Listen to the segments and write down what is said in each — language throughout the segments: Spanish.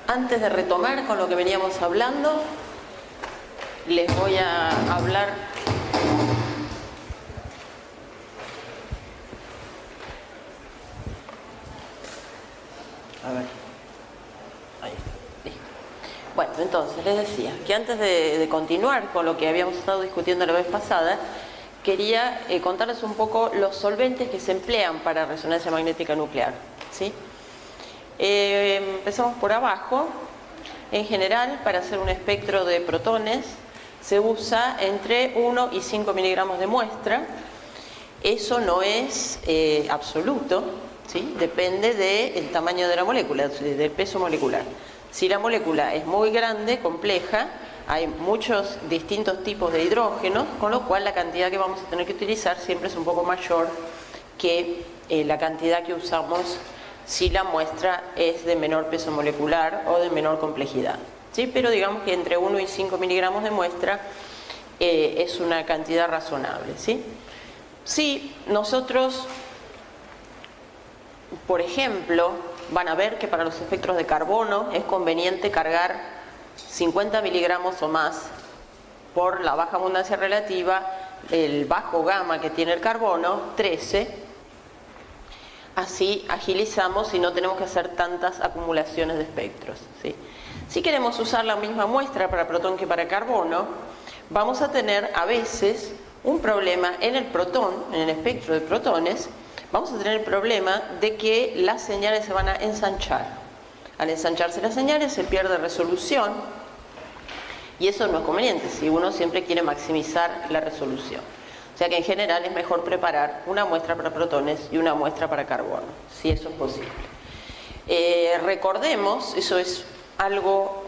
Antes de retomar con lo que veníamos hablando, les voy a hablar ahí. Bueno, entonces les decía que antes de continuar con lo que habíamos estado discutiendo la vez pasada, quería contarles un poco los solventes que se emplean para resonancia magnética nuclear, ¿sí? Empezamos por abajo. En general, para hacer un espectro de protones se usa entre 1 y 5 miligramos de muestra. Eso no es absoluto, ¿sí? Depende del tamaño de la molécula, del peso molecular. Si la molécula es muy grande, compleja, hay muchos distintos tipos de hidrógenos, con lo cual la cantidad que vamos a tener que utilizar siempre es un poco mayor que la cantidad que usamos si la muestra es de menor peso molecular o de menor complejidad, ¿sí? Pero digamos que entre 1 y 5 miligramos de muestra es una cantidad razonable, ¿sí? Si nosotros, por ejemplo, van a ver que para los espectros de carbono es conveniente cargar 50 miligramos o más por la baja abundancia relativa, el bajo gamma que tiene el carbono, 13. Así agilizamos y no tenemos que hacer tantas acumulaciones de espectros, ¿sí? Si queremos usar la misma muestra para protón que para carbono, vamos a tener a veces un problema en el protón, en el espectro de protones. Vamos a tener el problema de que las señales se van a ensanchar. Al ensancharse las señales se pierde resolución y eso no es conveniente si uno siempre quiere maximizar la resolución. O sea que en general es mejor preparar una muestra para protones y una muestra para carbono, si eso es posible. Recordemos, eso es algo,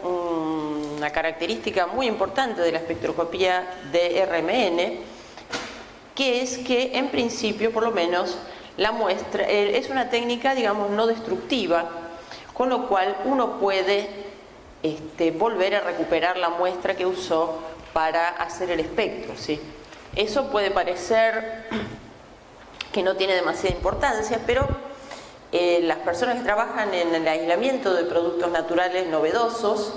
una característica muy importante de la espectroscopía de RMN, que es que en principio, por lo menos, la muestra es una técnica, digamos, no destructiva, con lo cual uno puede volver a recuperar la muestra que usó para hacer el espectro, ¿sí? Eso puede parecer que no tiene demasiada importancia, pero las personas que trabajan en el aislamiento de productos naturales novedosos,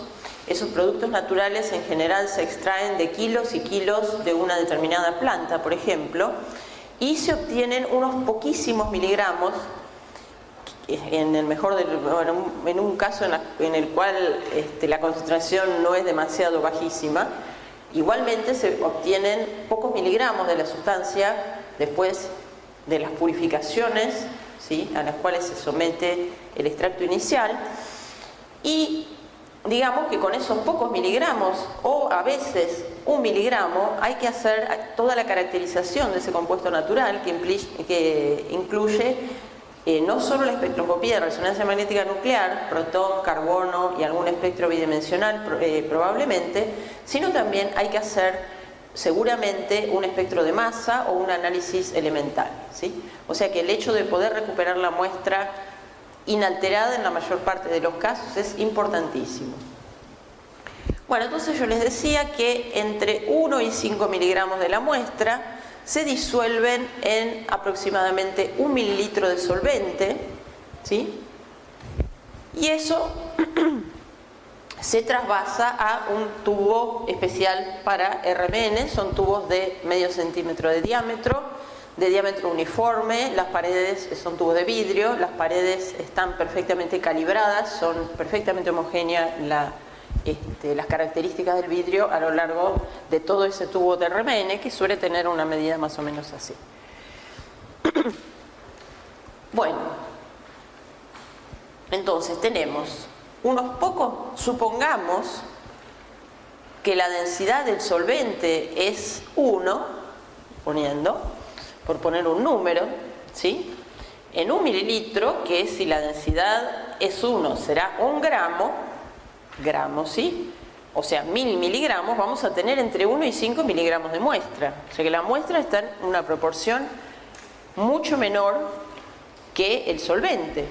esos productos naturales en general se extraen de kilos y kilos de una determinada planta, por ejemplo, y se obtienen unos poquísimos miligramos, en el mejor en un caso en el cual la concentración no es demasiado bajísima. Igualmente se obtienen pocos miligramos de la sustancia después de las purificaciones, ¿sí?, a las cuales se somete el extracto inicial, y digamos que con esos pocos miligramos o a veces 1 miligramo hay que hacer toda la caracterización de ese compuesto natural que incluye no solo la espectroscopía de resonancia magnética nuclear, protón, carbono y algún espectro bidimensional probablemente, sino también hay que hacer seguramente un espectro de masa o un análisis elemental, ¿sí? O sea que el hecho de poder recuperar la muestra inalterada en la mayor parte de los casos es importantísimo. Bueno, entonces yo les decía que entre 1 y 5 miligramos de la muestra se disuelven en aproximadamente 1 mililitro de solvente, ¿sí? Y eso se trasvasa a un tubo especial para RMN, son tubos de medio centímetro de diámetro uniforme, las paredes son tubos de vidrio, las paredes están perfectamente calibradas, son perfectamente homogéneas las características del vidrio a lo largo de todo ese tubo de RMN, que suele tener una medida más o menos así. Bueno, entonces tenemos unos pocos, supongamos que la densidad del solvente es 1, por poner un número, ¿sí? En 1 mililitro, que si la densidad es 1 será 1 gramo, ¿sí? O sea, 1000 miligramos, vamos a tener entre 1 y 5 miligramos de muestra. O sea que la muestra está en una proporción mucho menor que el solvente,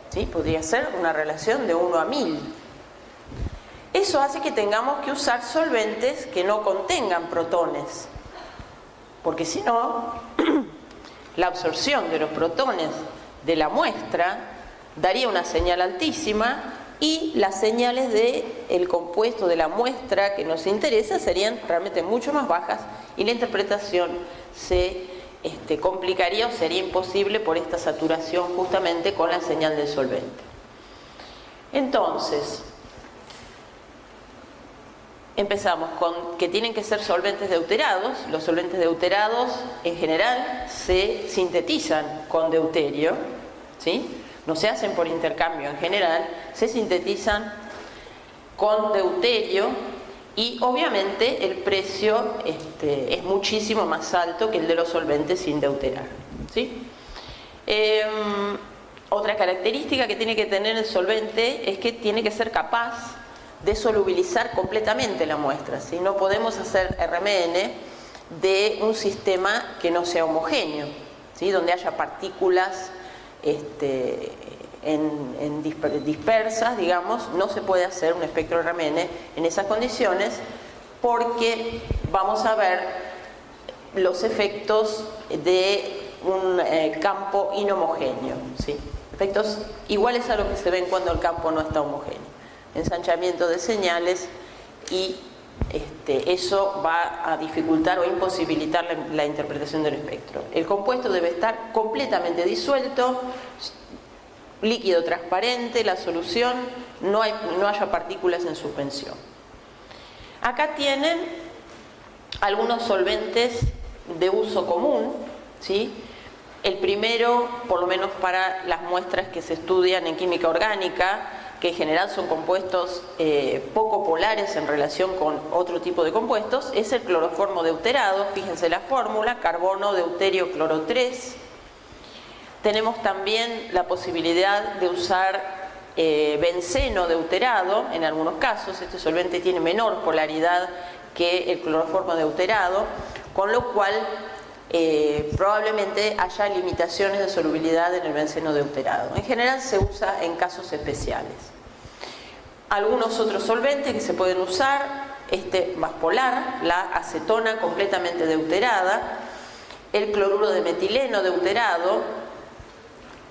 ¿sí? Podría ser una relación de 1 a 1000. Eso hace que tengamos que usar solventes que no contengan protones, porque si no, la absorción de los protones de la muestra daría una señal altísima y las señales del compuesto de la muestra que nos interesa serían realmente mucho más bajas y la interpretación se complicaría o sería imposible por esta saturación justamente con la señal del solvente. Entonces, empezamos con que tienen que ser solventes deuterados. Los solventes deuterados en general se sintetizan con deuterio, ¿sí? No se hacen por intercambio en general, se sintetizan con deuterio y obviamente el precio es muchísimo más alto que el de los solventes sin deuterar, ¿sí? Otra característica que tiene que tener el solvente es que tiene que ser capaz de solubilizar completamente la muestra, ¿sí? No podemos hacer RMN de un sistema que no sea homogéneo, ¿sí? Donde haya partículas dispersas, digamos, no se puede hacer un espectro RMN en esas condiciones porque vamos a ver los efectos de un campo inhomogéneo, ¿sí? Efectos iguales a lo que se ven cuando el campo no está homogéneo. Ensanchamiento de señales y eso va a dificultar o imposibilitar la interpretación del espectro. El compuesto debe estar completamente disuelto, líquido transparente, la solución, no haya partículas en suspensión. Acá tienen algunos solventes de uso común, ¿sí? El primero, por lo menos para las muestras que se estudian en química orgánica, que en general son compuestos poco polares en relación con otro tipo de compuestos, es el cloroformo deuterado. Fíjense la fórmula: carbono, deuterio, cloro 3. Tenemos también la posibilidad de usar benceno deuterado en algunos casos. Este solvente tiene menor polaridad que el cloroformo deuterado, con lo cual probablemente haya limitaciones de solubilidad en el benceno deuterado. En general se usa en casos especiales. Algunos otros solventes que se pueden usar, más polar, la acetona completamente deuterada, el cloruro de metileno deuterado,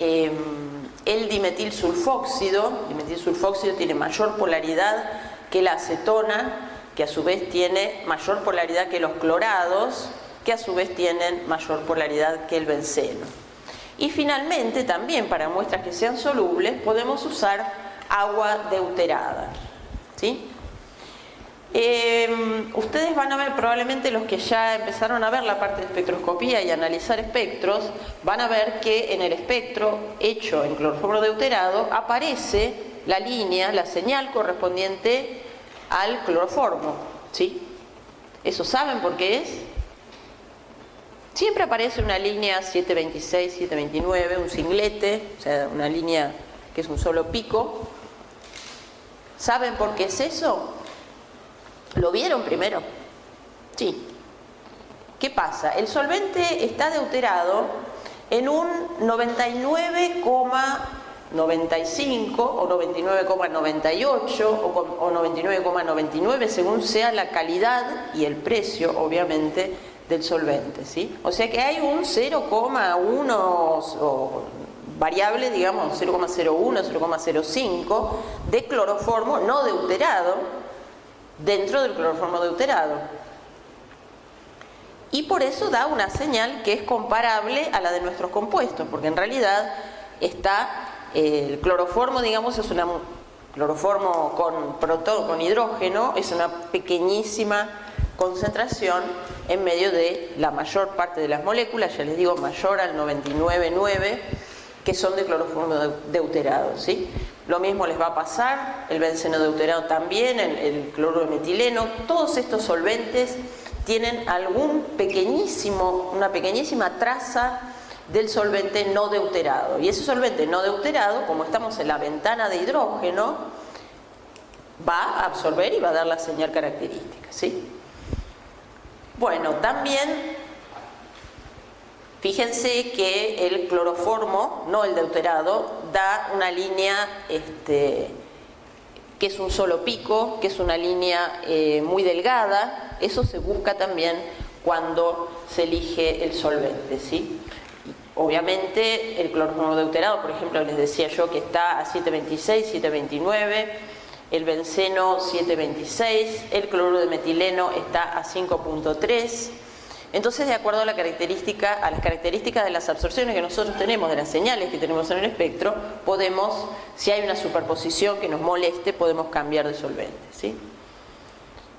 el dimetilsulfóxido. El dimetilsulfóxido tiene mayor polaridad que la acetona, que a su vez tiene mayor polaridad que los clorados, que a su vez tienen mayor polaridad que el benceno. Y finalmente, también para muestras que sean solubles, podemos usar agua deuterada, ¿sí? Ustedes van a ver, probablemente los que ya empezaron a ver la parte de espectroscopía y analizar espectros, van a ver que en el espectro hecho en cloroformo deuterado aparece la línea, la señal correspondiente al cloroformo, ¿sí? ¿Eso saben por qué es? Siempre aparece una línea 726, 729, un singlete, o sea, una línea que es un solo pico. ¿Saben por qué es eso? ¿Lo vieron primero? Sí. ¿Qué pasa? El solvente está deuterado en un 99,95 o 99,98 o 99,99 según sea la calidad y el precio, obviamente, del solvente, ¿sí? O sea que hay un 0,1 variable, digamos, 0,01, 0,05 de cloroformo no deuterado dentro del cloroformo deuterado. Y por eso da una señal que es comparable a la de nuestros compuestos, porque en realidad está el cloroformo, digamos, es una cloroformo con hidrógeno, es una pequeñísima concentración en medio de la mayor parte de las moléculas, ya les digo, mayor al 99,9, que son de cloroformo deuterado, ¿sí? Lo mismo les va a pasar, el benceno deuterado también, el cloruro de metileno. Todos estos solventes tienen una pequeñísima traza del solvente no deuterado. Y ese solvente no deuterado, como estamos en la ventana de hidrógeno, va a absorber y va a dar la señal característica, ¿sí? Bueno, también fíjense que el cloroformo, no el deuterado, da una línea que es un solo pico, que es una línea muy delgada. Eso se busca también cuando se elige el solvente, ¿sí? obviamente el cloruro deuterado, por ejemplo, les decía yo que está a 726, 729, el benceno 726, el cloruro de metileno está a 5.3. Entonces, de acuerdo a las características de las absorciones que nosotros tenemos, de las señales que tenemos en el espectro, podemos, si hay una superposición que nos moleste, podemos cambiar de solvente, ¿sí?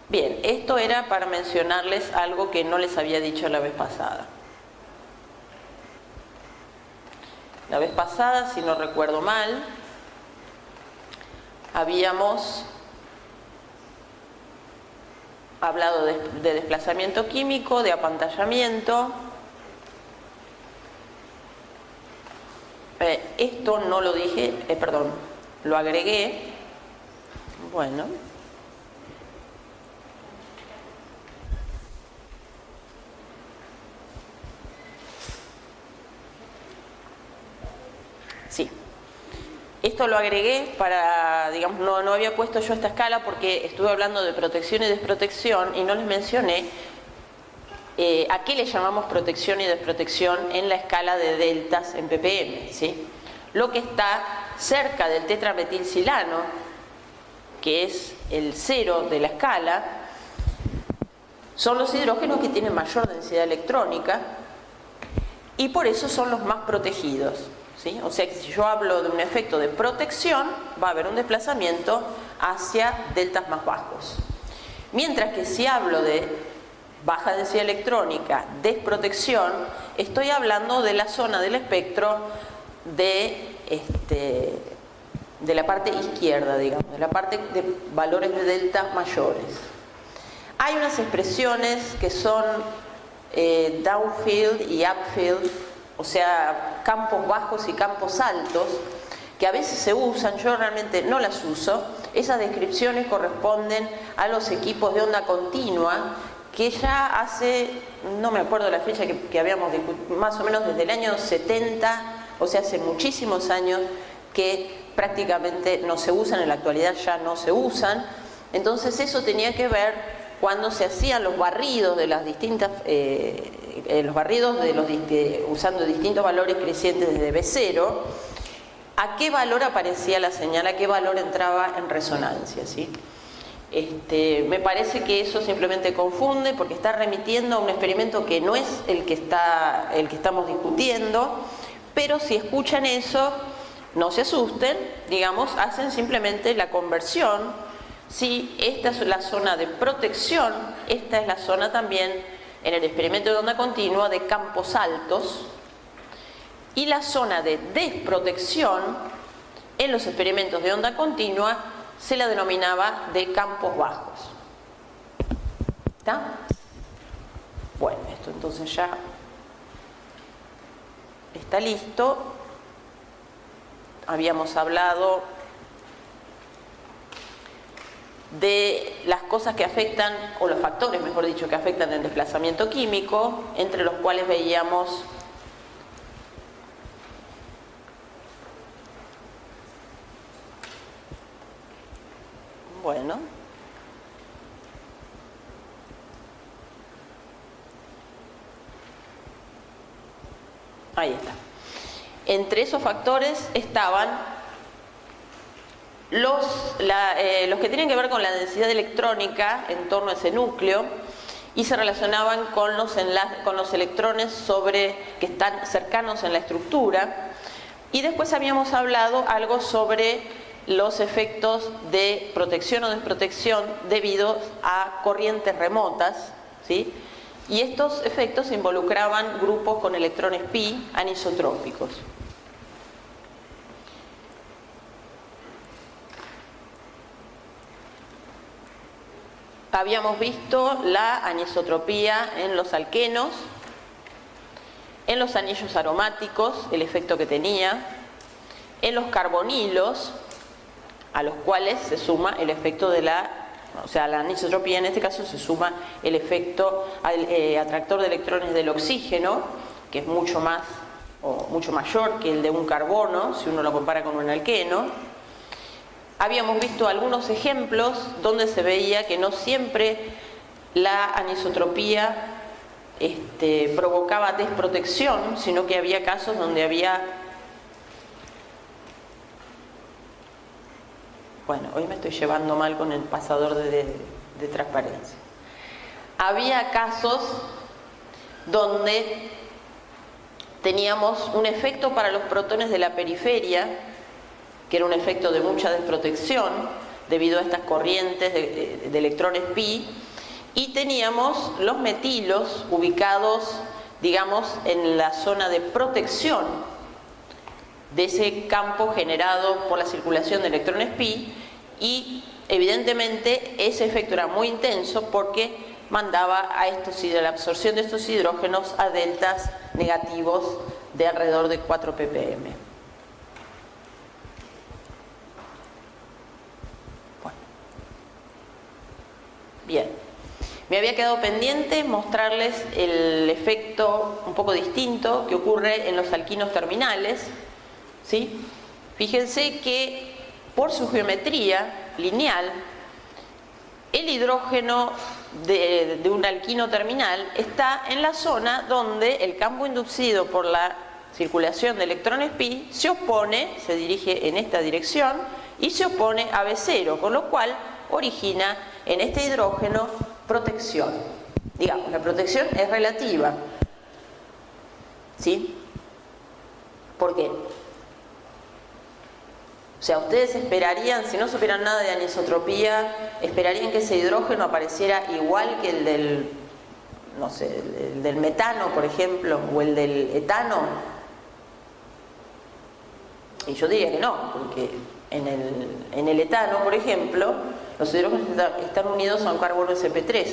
Bien, esto era para mencionarles algo que no les había dicho la vez pasada. La vez pasada, si no recuerdo mal, habíamos hablado de desplazamiento químico, de apantallamiento. Esto no lo dije, perdón, lo agregué. Bueno. Sí. Esto lo agregué para, digamos, no había puesto yo esta escala porque estuve hablando de protección y desprotección y no les mencioné a qué le llamamos protección y desprotección en la escala de deltas en ppm, ¿sí? Lo que está cerca del tetrametilsilano, que es el 0 de la escala, son los hidrógenos que tienen mayor densidad electrónica y por eso son los más protegidos, ¿sí? O sea que si yo hablo de un efecto de protección, va a haber un desplazamiento hacia deltas más bajos. Mientras que si hablo de baja densidad electrónica, desprotección, estoy hablando de la zona del espectro de la parte izquierda, digamos, de la parte de valores de delta mayores. Hay unas expresiones que son downfield y upfield, o sea, campos bajos y campos altos, que a veces se usan, yo realmente no las uso. Esas descripciones corresponden a los equipos de onda continua, que ya hace, no me acuerdo la fecha que habíamos discutido, más o menos desde el año 70, o sea, hace muchísimos años que prácticamente no se usan, en la actualidad ya no se usan. Entonces eso tenía que ver cuando se hacían los barridos de las distintas, usando distintos valores crecientes desde B0, a qué valor aparecía la señal, a qué valor entraba en resonancia, ¿sí? Me parece que eso simplemente confunde porque está remitiendo a un experimento que no es el que estamos discutiendo, pero si escuchan eso, no se asusten, digamos, hacen simplemente la conversión. Si esta es la zona de protección, esta es la zona también en el experimento de onda continua de campos altos, y la zona de desprotección en los experimentos de onda continua se la denominaba de campos bajos. ¿Está? Bueno, esto entonces ya está listo. Habíamos hablado de las cosas que afectan, o los factores, mejor dicho, que afectan el desplazamiento químico, entre los cuales veíamos bueno, ahí está. Entre esos factores estaban los que tienen que ver con la densidad electrónica en torno a ese núcleo y se relacionaban con los electrones que están cercanos en la estructura. Y después habíamos hablado algo sobre los efectos de protección o desprotección debido a corrientes remotas, ¿sí? Y estos efectos involucraban grupos con electrones pi anisotrópicos. Habíamos visto la anisotropía en los alquenos, en los anillos aromáticos, el efecto que tenía, en los carbonilos, a los cuales se suma el efecto de la anisotropía en este caso se suma el efecto atractor de electrones del oxígeno, que es mucho mayor que el de un carbono, si uno lo compara con un alqueno. Habíamos visto algunos ejemplos donde se veía que no siempre la anisotropía provocaba desprotección, sino que había casos donde había... Bueno, hoy me estoy llevando mal con el pasador de transparencia. Había casos donde teníamos un efecto para los protones de la periferia, que era un efecto de mucha desprotección debido a estas corrientes de electrones pi, y teníamos los metilos ubicados, digamos, en la zona de protección de ese campo generado por la circulación de electrones pi, y evidentemente ese efecto era muy intenso porque mandaba a la absorción de estos hidrógenos a deltas negativos de alrededor de 4 ppm. Bueno. Bien, me había quedado pendiente mostrarles el efecto un poco distinto que ocurre en los alquinos terminales, ¿sí? Fíjense que por su geometría lineal, el hidrógeno de un alquino terminal está en la zona donde el campo inducido por la circulación de electrones pi se opone, se dirige en esta dirección y se opone a B0, con lo cual origina en este hidrógeno protección. Digamos, la protección es relativa, ¿sí? ¿Por qué? O sea, ustedes esperarían, si no supieran nada de anisotropía, esperarían que ese hidrógeno apareciera igual que el del, no sé, el del metano, por ejemplo, o el del etano. Y yo diría que no, porque en el etano, por ejemplo, los hidrógenos están unidos a un carbono sp3,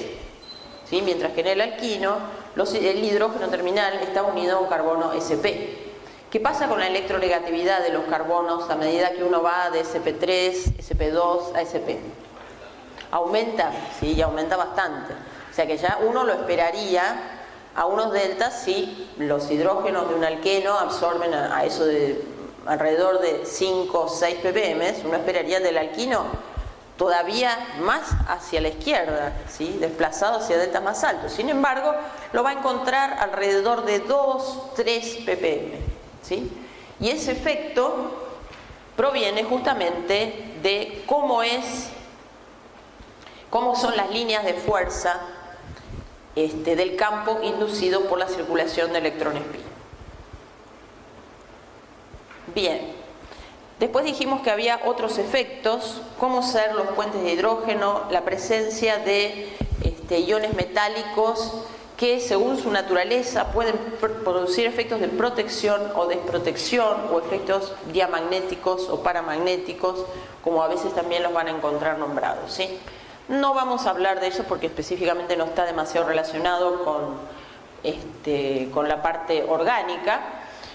¿sí? Mientras que en el alquino, el hidrógeno terminal está unido a un carbono sp. ¿Qué pasa con la electronegatividad de los carbonos a medida que uno va de sp3, sp2 a sp? ¿Aumenta? Sí, y aumenta bastante. O sea que ya uno lo esperaría a unos deltas si los hidrógenos de un alqueno absorben a eso de alrededor de 5 o 6 ppm, uno esperaría del alquino todavía más hacia la izquierda, ¿sí? Desplazado hacia deltas más altos. Sin embargo, lo va a encontrar alrededor de 2, 3 ppm. ¿Sí? Y ese efecto proviene justamente de cómo son las líneas de fuerza del campo inducido por la circulación de electrones pi. Bien, después dijimos que había otros efectos, como ser los puentes de hidrógeno, la presencia de iones metálicos que según su naturaleza pueden producir efectos de protección o desprotección o efectos diamagnéticos o paramagnéticos, como a veces también los van a encontrar nombrados, ¿sí? No vamos a hablar de eso porque específicamente no está demasiado relacionado con la parte orgánica,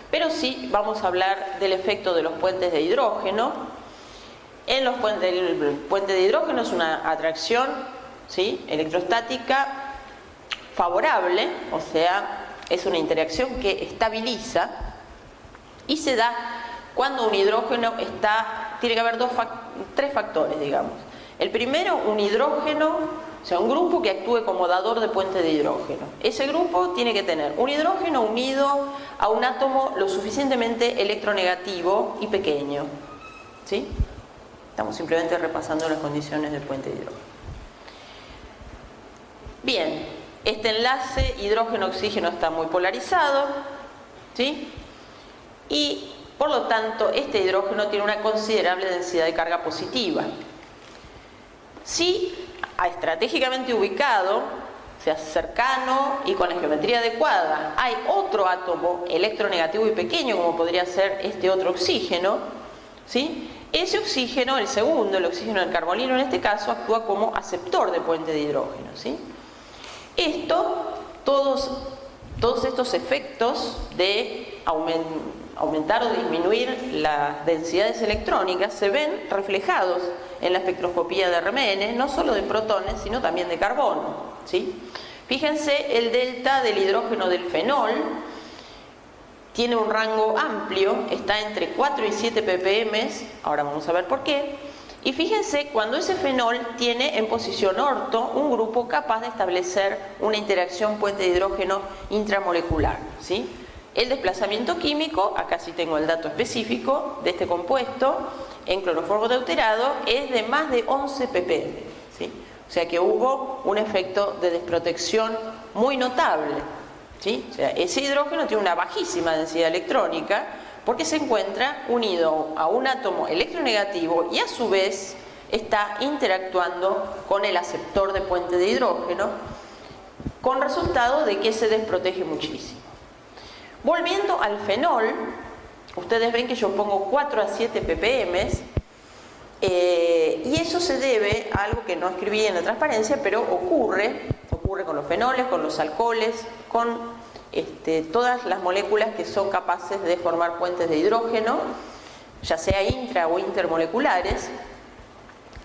pero sí vamos a hablar del efecto de los puentes de hidrógeno. El puente de hidrógeno es una atracción, ¿sí? Electrostática favorable, o sea, es una interacción que estabiliza y se da cuando un hidrógeno tiene que haber tres factores, digamos. El primero, un hidrógeno, o sea, un grupo que actúe como dador de puente de hidrógeno. Ese grupo tiene que tener un hidrógeno unido a un átomo lo suficientemente electronegativo y pequeño, ¿sí? Estamos simplemente repasando las condiciones del puente de hidrógeno. Bien. Este enlace hidrógeno-oxígeno está muy polarizado, ¿sí? Y por lo tanto este hidrógeno tiene una considerable densidad de carga positiva. Si estratégicamente ubicado, o sea, cercano y con la geometría adecuada, hay otro átomo electronegativo y pequeño, como podría ser este otro oxígeno, ¿sí? Ese oxígeno, el segundo, el oxígeno del carbonilo en este caso, actúa como aceptor de puente de hidrógeno, ¿sí? Todos estos efectos de aumentar o disminuir las densidades electrónicas se ven reflejados en la espectroscopía de RMN, no solo de protones, sino también de carbono, ¿sí? Fíjense, el delta del hidrógeno del fenol tiene un rango amplio, está entre 4 y 7 ppm, ahora vamos a ver por qué, Y fíjense, cuando ese fenol tiene en posición orto un grupo capaz de establecer una interacción puente de hidrógeno intramolecular, ¿sí? El desplazamiento químico, acá sí tengo el dato específico de este compuesto, en cloroformo deuterado es de más de 11 ppm, ¿sí? O sea que hubo un efecto de desprotección muy notable, ¿sí? O sea, ese hidrógeno tiene una bajísima densidad electrónica porque se encuentra unido a un átomo electronegativo y a su vez está interactuando con el aceptor de puente de hidrógeno, con resultado de que se desprotege muchísimo. Volviendo al fenol, ustedes ven que yo pongo 4 a 7 ppm y eso se debe a algo que no escribí en la transparencia, pero ocurre con los fenoles, con los alcoholes, con todas las moléculas que son capaces de formar puentes de hidrógeno, ya sea intra o intermoleculares,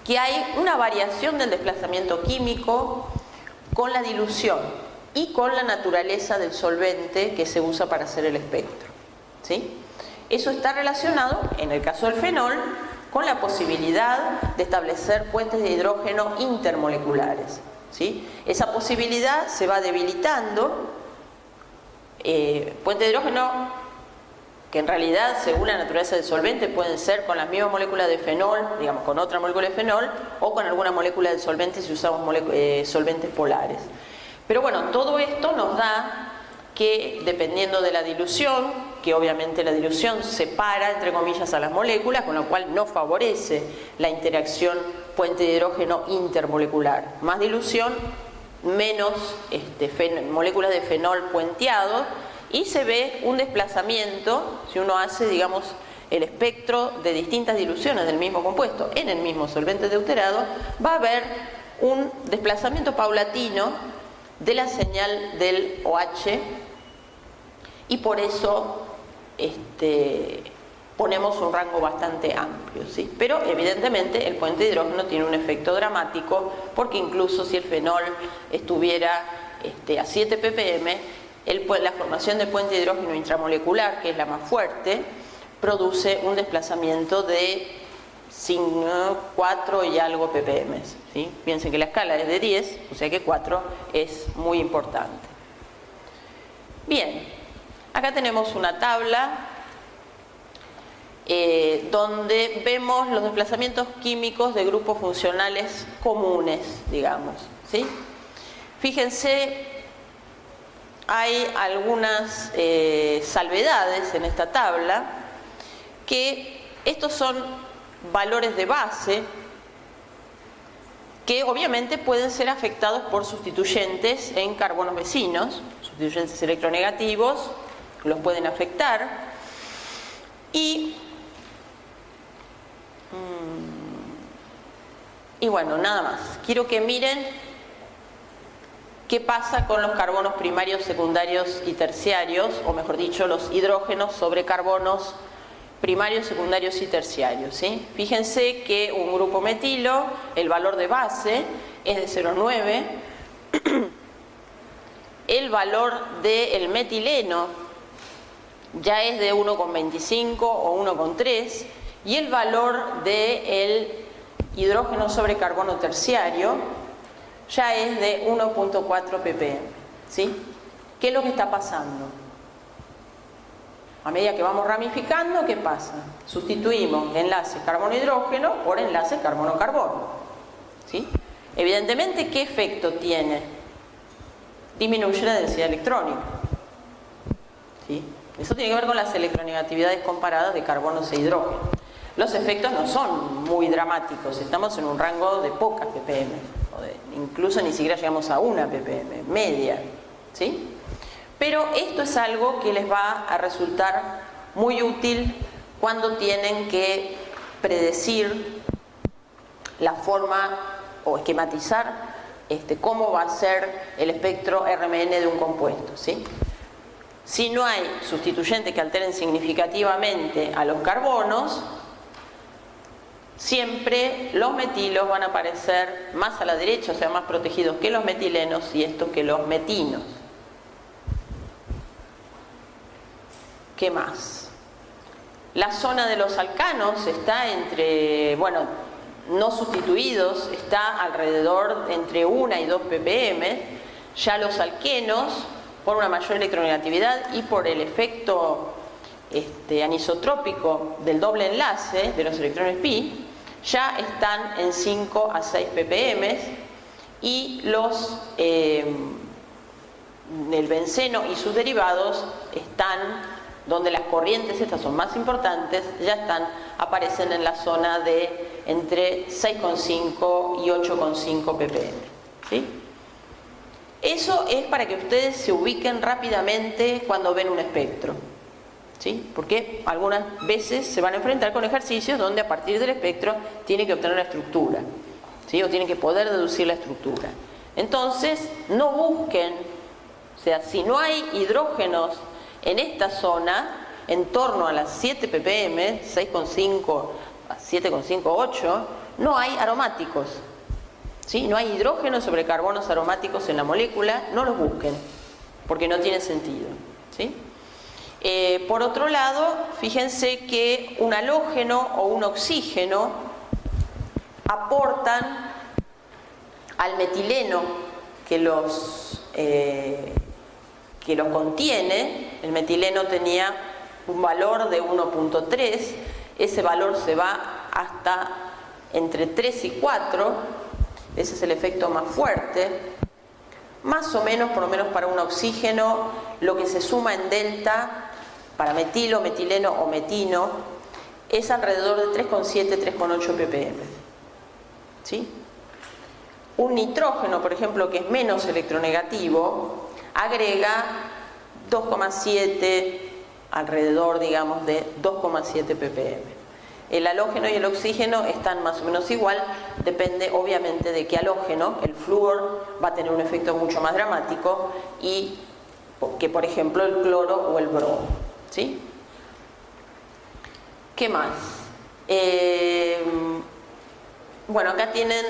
que hay una variación del desplazamiento químico con la dilución y con la naturaleza del solvente que se usa para hacer el espectro, ¿sí? Eso está relacionado, en el caso del fenol, con la posibilidad de establecer puentes de hidrógeno intermoleculares, ¿sí? Esa posibilidad se va debilitando. Puentes de hidrógeno que en realidad, según la naturaleza del solvente, pueden ser con las mismas moléculas de fenol, digamos con otra molécula de fenol, o con alguna molécula del solvente si usamos solventes polares. Pero bueno, todo esto nos da que, dependiendo de la dilución, que obviamente la dilución separa, entre comillas, a las moléculas, con lo cual no favorece la interacción puente de hidrógeno intermolecular. Más dilución, menos moléculas de fenol puenteado, y se ve un desplazamiento, si uno hace, digamos, el espectro de distintas diluciones del mismo compuesto en el mismo solvente deuterado, va a haber un desplazamiento paulatino de la señal del OH, y por eso ponemos un rango bastante amplio, ¿sí? Pero evidentemente el puente de hidrógeno tiene un efecto dramático, porque incluso si el fenol estuviera a 7 ppm, la formación de puente de hidrógeno intramolecular, que es la más fuerte, produce un desplazamiento de 4 y algo ppm, ¿sí? Piensen que la escala es de 10, o sea que 4 es muy importante. Bien, acá tenemos una tabla donde vemos los desplazamientos químicos de grupos funcionales comunes, digamos, ¿sí? Fíjense, hay algunas salvedades en esta tabla, que estos son valores de base que obviamente pueden ser afectados por sustituyentes en carbonos vecinos, sustituyentes electronegativos los pueden afectar, y bueno, nada más. Quiero que miren qué pasa con los carbonos primarios, secundarios y terciarios, o mejor dicho, los hidrógenos sobre carbonos primarios, secundarios y terciarios, ¿sí? Fíjense que un grupo metilo, el valor de base es de 0,9, el valor del metileno ya es de 1,25 o 1,3, y el valor del hidrógeno sobre carbono terciario ya es de 1,4 ppm, ¿sí? ¿Qué es lo que está pasando? A medida que vamos ramificando, ¿qué pasa? Sustituimos enlaces carbono-hidrógeno por enlaces carbono-carbono, ¿sí? Evidentemente, ¿qué efecto tiene? Disminuye la densidad electrónica, ¿sí? Eso tiene que ver con las electronegatividades comparadas de carbonos e hidrógenos. Los efectos no son muy dramáticos, estamos en un rango de pocas ppm, incluso ni siquiera llegamos a 1 ppm, media, ¿sí? Pero esto es algo que les va a resultar muy útil cuando tienen que predecir la forma o esquematizar cómo va a ser el espectro RMN de un compuesto, ¿sí? Si no hay sustituyentes que alteren significativamente a los carbonos, siempre los metilos van a aparecer más a la derecha, o sea, más protegidos que los metilenos, y estos que los metinos. ¿Qué más? La zona de los alcanos está entre, bueno, no sustituidos está alrededor entre 1 y 2 ppm. Ya los alquenos, por una mayor electronegatividad y por el efecto anisotrópico del doble enlace de los electrones pi, ya están en 5 a 6 ppm, y el benceno y sus derivados están, donde las corrientes estas son más importantes, ya aparecen en la zona de entre 6,5 y 8,5 ppm. ¿Sí? Eso es para que ustedes se ubiquen rápidamente cuando ven un espectro. ¿Sí? Porque algunas veces se van a enfrentar con ejercicios donde a partir del espectro tienen que obtener la estructura, ¿sí? O tienen que poder deducir la estructura. Entonces, no busquen, o sea, si no hay hidrógenos en esta zona, en torno a las 7 ppm, 6,5 a 7,5, 8, no hay aromáticos. ¿Sí? No hay hidrógenos sobre carbonos aromáticos en la molécula, no los busquen, porque no tiene sentido. ¿Sí? Por otro lado, fíjense que un halógeno o un oxígeno aportan al metileno que los contiene. El metileno tenía un valor de 1,3, ese valor se va hasta entre 3 y 4, ese es el efecto más fuerte. Más o menos, por lo menos para un oxígeno, lo que se suma en delta para metilo, metileno o metino es alrededor de 3,7, 3,8 ppm. ¿Sí? Un nitrógeno, por ejemplo, que es menos electronegativo, agrega 2,7, alrededor, digamos, de 2,7 ppm. El halógeno y el oxígeno están más o menos igual, depende obviamente de qué halógeno. El flúor va a tener un efecto mucho más dramático que, por ejemplo, el cloro o el bromo. ¿Sí? ¿Qué más? Bueno, acá tienen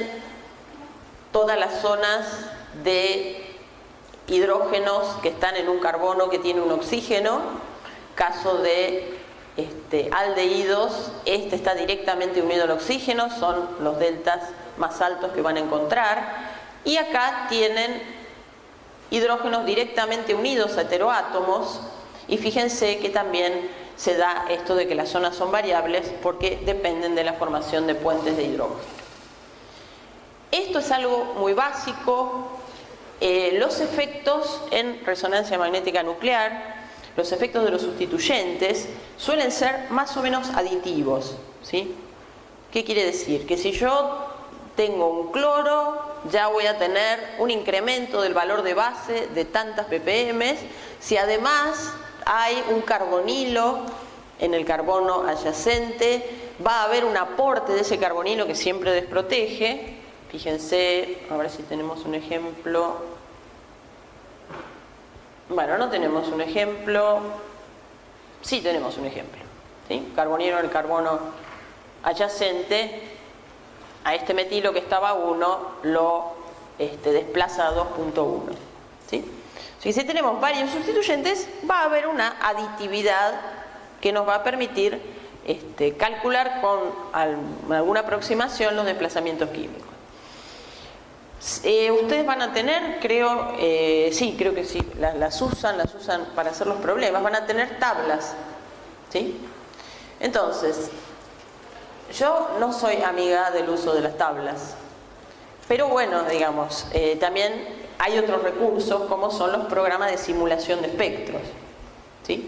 todas las zonas de hidrógenos que están en un carbono que tiene un oxígeno. Caso de aldehídos, está directamente unido al oxígeno, son los deltas más altos que van a encontrar. Y acá tienen hidrógenos directamente unidos a heteroátomos, y fíjense que también se da esto de que las zonas son variables porque dependen de la formación de puentes de hidrógeno. Esto es algo muy básico. Los efectos en resonancia magnética nuclear, los efectos de los sustituyentes, suelen ser más o menos aditivos. ¿Sí? ¿Qué quiere decir? Que si yo tengo un cloro, ya voy a tener un incremento del valor de base de tantas ppm. Si además hay un carbonilo en el carbono adyacente, va a haber un aporte de ese carbonilo que siempre desprotege. Fíjense, a ver si tenemos un ejemplo. Bueno, no tenemos un ejemplo. Sí tenemos un ejemplo. ¿Sí? Carbonilo en el carbono adyacente, a este metilo que estaba 1 lo desplaza a 2,1. ¿Sí? Si tenemos varios sustituyentes, va a haber una aditividad que nos va a permitir calcular con alguna aproximación los desplazamientos químicos. Ustedes van a tener, creo que sí, las usan para hacer los problemas, van a tener tablas. ¿Sí? Entonces, yo no soy amiga del uso de las tablas, pero bueno, digamos, también hay otros recursos como son los programas de simulación de espectros. ¿Sí?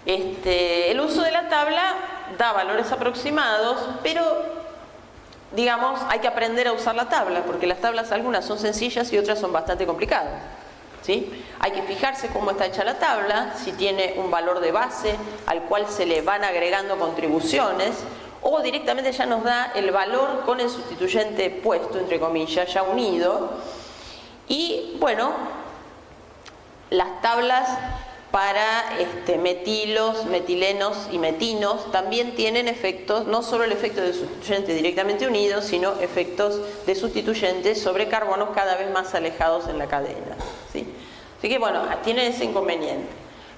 El uso de la tabla da valores aproximados, pero digamos, hay que aprender a usar la tabla, porque las tablas algunas son sencillas y otras son bastante complicadas. ¿Sí? Hay que fijarse cómo está hecha la tabla, si tiene un valor de base al cual se le van agregando contribuciones, o directamente ya nos da el valor con el sustituyente puesto, entre comillas, ya unido. Y bueno, las tablas para metilos, metilenos y metinos también tienen efectos, no solo el efecto de sustituyente directamente unido, sino efectos de sustituyentes sobre carbonos cada vez más alejados en la cadena. ¿Sí? Así que bueno, tiene ese inconveniente.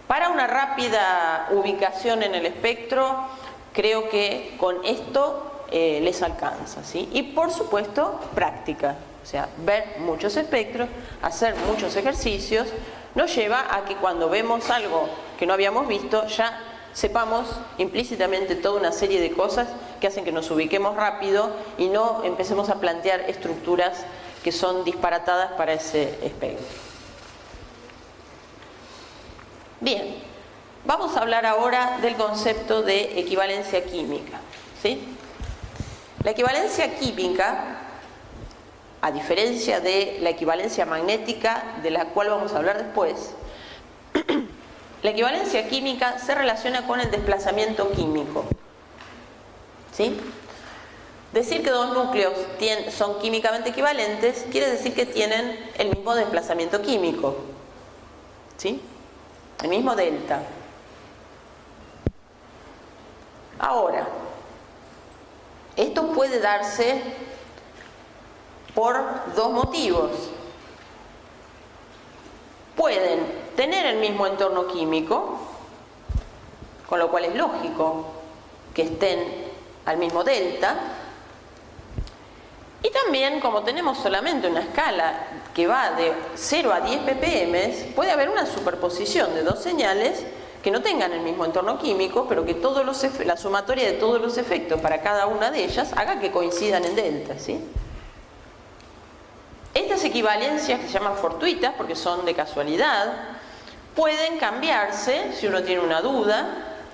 Para una rápida ubicación en el espectro, creo que con esto les alcanza, ¿sí? Y por supuesto, práctica, o sea, ver muchos espectros, hacer muchos ejercicios, nos lleva a que cuando vemos algo que no habíamos visto, ya sepamos implícitamente toda una serie de cosas que hacen que nos ubiquemos rápido y no empecemos a plantear estructuras que son disparatadas para ese espectro. Bien, vamos a hablar ahora del concepto de equivalencia química, ¿sí? La equivalencia química, a diferencia de la equivalencia magnética, de la cual vamos a hablar después, la equivalencia química se relaciona con el desplazamiento químico, ¿sí? Decir que dos núcleos son químicamente equivalentes quiere decir que tienen el mismo desplazamiento químico, ¿sí? El mismo delta. Ahora, esto puede darse por dos motivos. Pueden tener el mismo entorno químico, con lo cual es lógico que estén al mismo delta. Y también, como tenemos solamente una escala que va de 0 a 10 ppm, puede haber una superposición de dos señales que no tengan el mismo entorno químico, pero que la sumatoria de todos los efectos para cada una de ellas haga que coincidan en delta, ¿sí? Estas equivalencias, que se llaman fortuitas porque son de casualidad, pueden cambiarse si uno tiene una duda,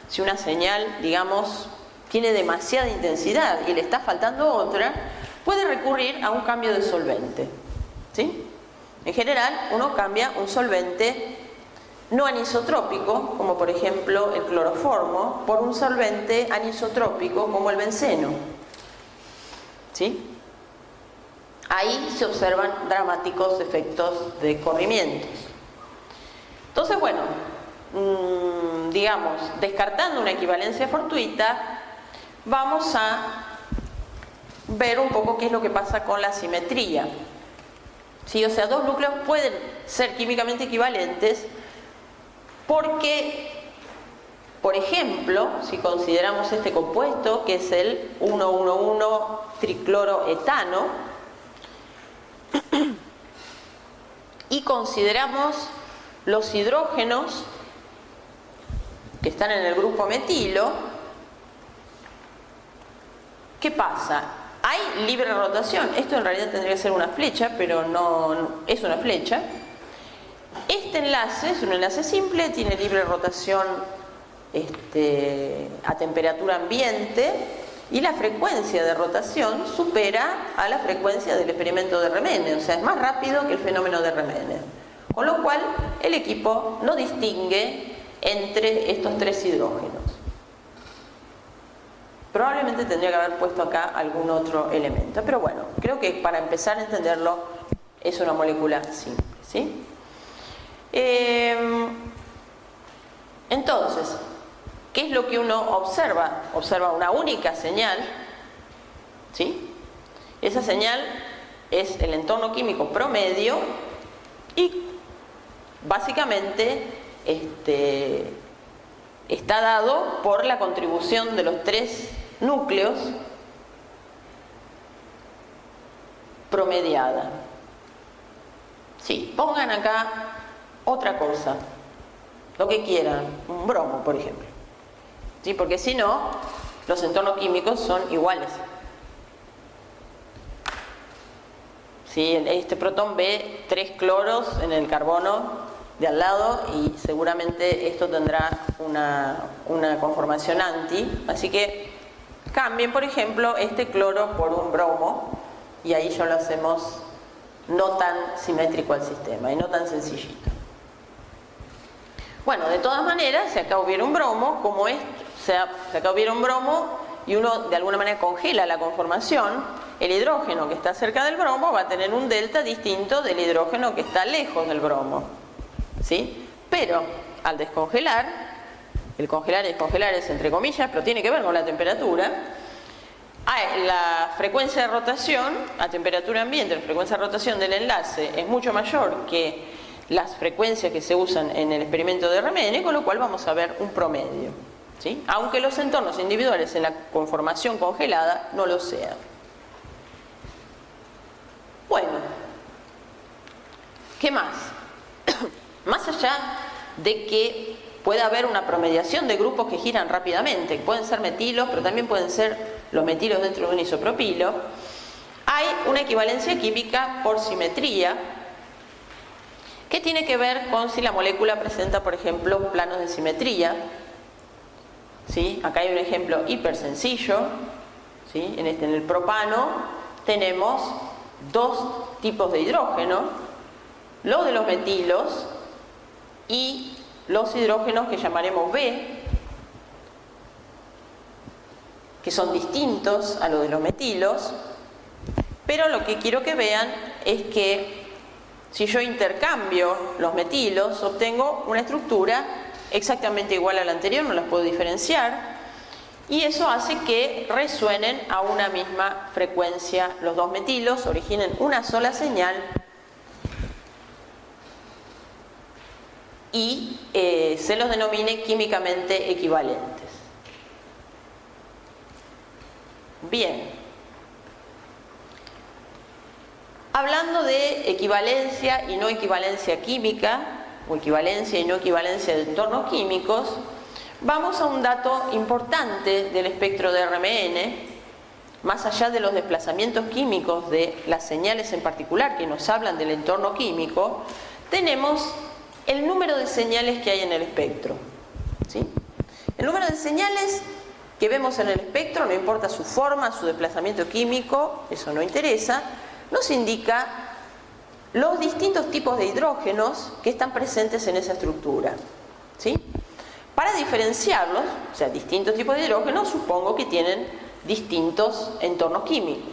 si una señal, digamos, tiene demasiada intensidad y le está faltando otra, puede recurrir a un cambio de solvente, ¿sí? En general, uno cambia un solvente no anisotrópico, como por ejemplo el cloroformo, por un solvente anisotrópico como el benceno, ¿sí? Ahí se observan dramáticos efectos de corrimientos. Entonces, bueno, digamos, descartando una equivalencia fortuita, vamos a ver un poco qué es lo que pasa con la simetría, ¿sí? O sea, dos núcleos pueden ser químicamente equivalentes porque, por ejemplo, si consideramos este compuesto, que es el 1,1,1-tricloroetano, y consideramos los hidrógenos que están en el grupo metilo, ¿qué pasa? Hay libre rotación. Esto en realidad tendría que ser una flecha, pero no es una flecha. Este enlace es un enlace simple, tiene libre rotación a temperatura ambiente y la frecuencia de rotación supera a la frecuencia del experimento de Remene, o sea, es más rápido que el fenómeno de Remene. Con lo cual, el equipo no distingue entre estos tres hidrógenos. Probablemente tendría que haber puesto acá algún otro elemento, pero bueno, creo que para empezar a entenderlo es una molécula simple, ¿sí? Entonces, ¿qué es lo que uno observa? Observa una única señal, ¿sí? Esa señal es el entorno químico promedio y básicamente está dado por la contribución de los tres núcleos promediada. Sí, pongan acá otra cosa, lo que quieran, un bromo, por ejemplo. ¿Sí? Porque si no, los entornos químicos son iguales. ¿Sí? Este protón ve 3 cloros en el carbono de al lado y seguramente esto tendrá una conformación anti. Así que cambien, por ejemplo, este cloro por un bromo y ahí ya lo hacemos no tan simétrico al sistema y no tan sencillito. Bueno, de todas maneras, si acá hubiera un bromo, como es, o sea, si acá hubiera un bromo y uno de alguna manera congela la conformación, el hidrógeno que está cerca del bromo va a tener un delta distinto del hidrógeno que está lejos del bromo, ¿sí? Pero al descongelar, el congelar y descongelar es entre comillas, pero tiene que ver con la temperatura, la frecuencia de rotación a temperatura ambiente, la frecuencia de rotación del enlace es mucho mayor que las frecuencias que se usan en el experimento de Remene, con lo cual vamos a ver un promedio, ¿sí? Aunque los entornos individuales en la conformación congelada no lo sean. Bueno, ¿qué más? Más allá de que pueda haber una promediación de grupos que giran rápidamente, pueden ser metilos, pero también pueden ser los metilos dentro de un isopropilo, hay una equivalencia química por simetría que tiene que ver con si la molécula presenta, por ejemplo, planos de simetría. ¿Sí? Acá hay un ejemplo hiper sencillo. ¿Sí? En el propano tenemos dos tipos de hidrógeno, los de los metilos y los hidrógenos que llamaremos B, que son distintos a los de los metilos, pero lo que quiero que vean es que si yo intercambio los metilos, obtengo una estructura exactamente igual a la anterior, no las puedo diferenciar, y eso hace que resuenen a una misma frecuencia los dos metilos, originen una sola señal y se los denomine químicamente equivalentes. Bien. Hablando de equivalencia y no equivalencia química, o equivalencia y no equivalencia de entornos químicos, vamos a un dato importante del espectro de RMN, más allá de los desplazamientos químicos de las señales en particular que nos hablan del entorno químico, tenemos el número de señales que hay en el espectro. ¿Sí? El número de señales que vemos en el espectro, no importa su forma, su desplazamiento químico, eso no interesa, nos indica los distintos tipos de hidrógenos que están presentes en esa estructura. ¿Sí? Para diferenciarlos, o sea, distintos tipos de hidrógenos, supongo que tienen distintos entornos químicos.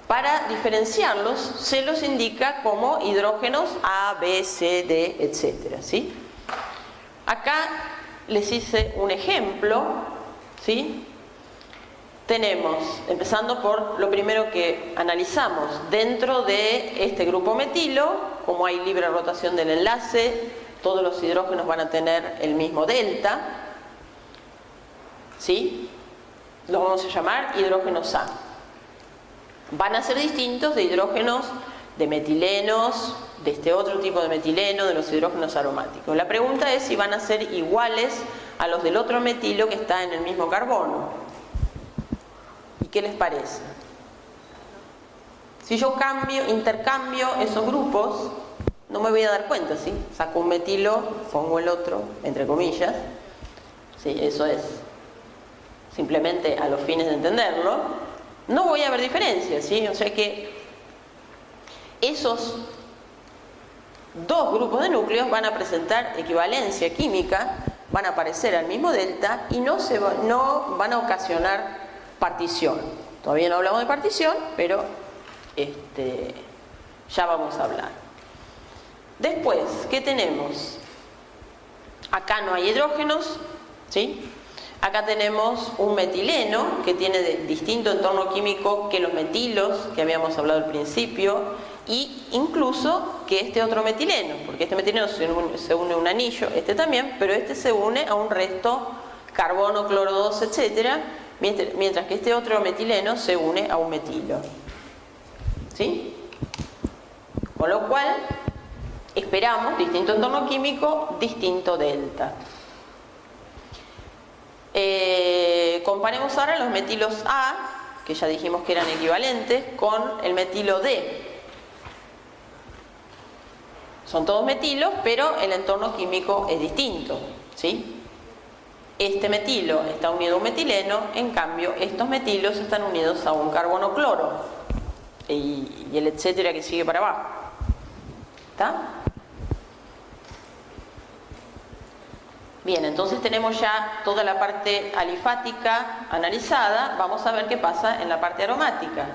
Para diferenciarlos, se los indica como hidrógenos A, B, C, D, etc. ¿Sí? Acá les hice un ejemplo, ¿sí? Tenemos, empezando por lo primero que analizamos, dentro de este grupo metilo, como hay libre rotación del enlace, todos los hidrógenos van a tener el mismo delta, ¿sí? Los vamos a llamar hidrógenos A. Van a ser distintos de hidrógenos de metilenos, de este otro tipo de metileno, de los hidrógenos aromáticos. La pregunta es si van a ser iguales a los del otro metilo que está en el mismo carbono. ¿Qué les parece? Si yo intercambio esos grupos, no me voy a dar cuenta, ¿sí? Saco un metilo, pongo el otro, entre comillas. Sí, eso es simplemente a los fines de entenderlo. No voy a ver diferencias, ¿sí? O sea que esos dos grupos de núcleos van a presentar equivalencia química, van a aparecer al mismo delta y no van a ocasionar partición. Todavía no hablamos de partición, pero ya vamos a hablar. Después, ¿qué tenemos? Acá no hay hidrógenos, ¿sí? Acá tenemos un metileno que tiene distinto entorno químico que los metilos que habíamos hablado al principio, y incluso que este otro metileno, porque este metileno se une a un anillo, este también, pero este se une a un resto carbono, cloro 2, etcétera, mientras que este otro metileno se une a un metilo. ¿Sí? Con lo cual, esperamos distinto entorno químico, distinto delta. Comparemos ahora los metilos A, que ya dijimos que eran equivalentes, con el metilo D. Son todos metilos, pero el entorno químico es distinto. ¿Sí? Este metilo está unido a un metileno, en cambio estos metilos están unidos a un carbono cloro y el etcétera que sigue para abajo. ¿Está? Bien, entonces tenemos ya toda la parte alifática analizada. Vamos a ver qué pasa en la parte aromática.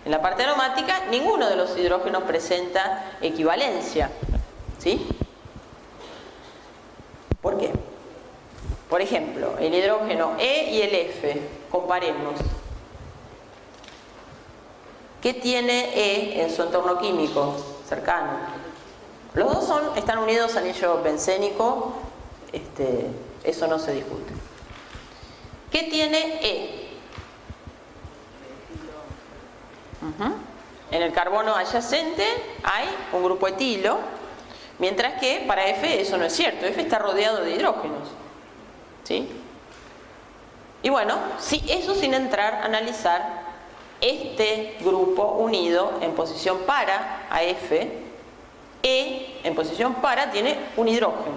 En la parte aromática ninguno de los hidrógenos presenta equivalencia. ¿Sí? ¿Por qué? Por ejemplo, el hidrógeno E y el F, comparemos. ¿Qué tiene E en su entorno químico cercano? Los dos están unidos a anillo bencénico, eso no se discute. ¿Qué tiene E? En el carbono adyacente hay un grupo etilo, mientras que para F eso no es cierto. F está rodeado de hidrógenos, ¿sí? Y bueno, sí, eso sin entrar a analizar este grupo unido en posición para a F. E en posición para tiene un hidrógeno,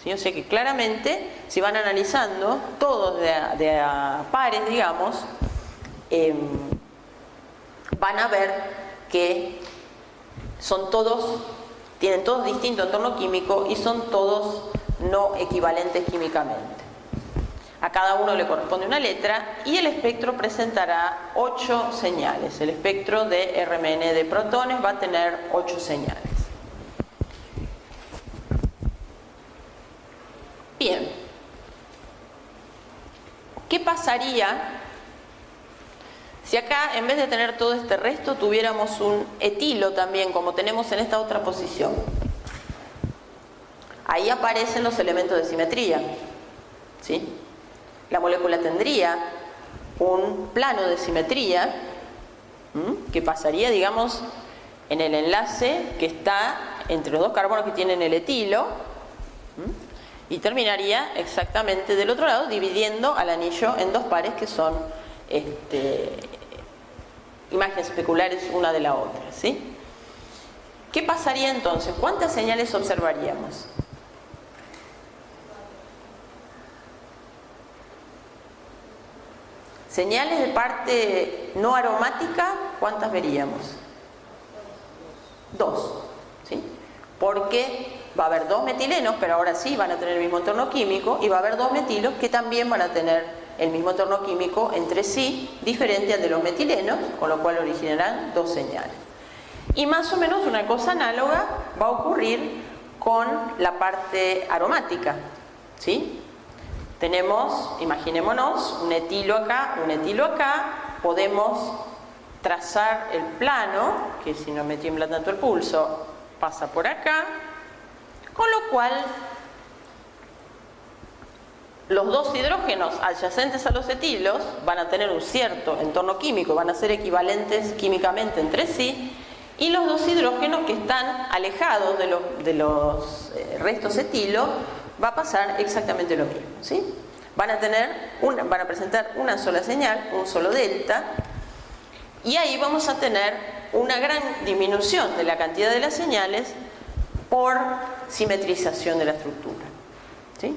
¿sí? O sea que claramente, si van analizando todos de a pares, digamos, van a ver que tienen todos distinto entorno químico y son todos no equivalentes químicamente. A cada uno le corresponde una letra y el espectro presentará 8 señales. El espectro de RMN de protones va a tener 8 señales. Bien. ¿Qué pasaría si acá, en vez de tener todo este resto, tuviéramos un etilo también, como tenemos en esta otra posición? Ahí aparecen los elementos de simetría, ¿sí? La molécula tendría un plano de simetría que pasaría, digamos, en el enlace que está entre los dos carbonos que tienen el etilo y terminaría exactamente del otro lado, dividiendo al anillo en dos pares que son imágenes especulares una de la otra, ¿sí? ¿Qué pasaría entonces? ¿Cuántas señales observaríamos? Señales de parte no aromática, ¿cuántas veríamos? 2, ¿sí? Porque va a haber 2 metilenos, pero ahora sí van a tener el mismo entorno químico, y va a haber 2 metilos que también van a tener el mismo entorno químico entre sí, diferente al de los metilenos, con lo cual originarán 2 señales. Y más o menos una cosa análoga va a ocurrir con la parte aromática, ¿sí? Tenemos, imaginémonos, un etilo acá, podemos trazar el plano, que si no me tiembla tanto el pulso, pasa por acá, con lo cual los dos hidrógenos adyacentes a los etilos van a tener un cierto entorno químico, van a ser equivalentes químicamente entre sí, y los dos hidrógenos que están alejados de los restos etilo va a pasar exactamente lo mismo, ¿sí? Van a presentar una sola señal, un solo delta, y ahí vamos a tener una gran disminución de la cantidad de las señales por simetrización de la estructura, ¿sí?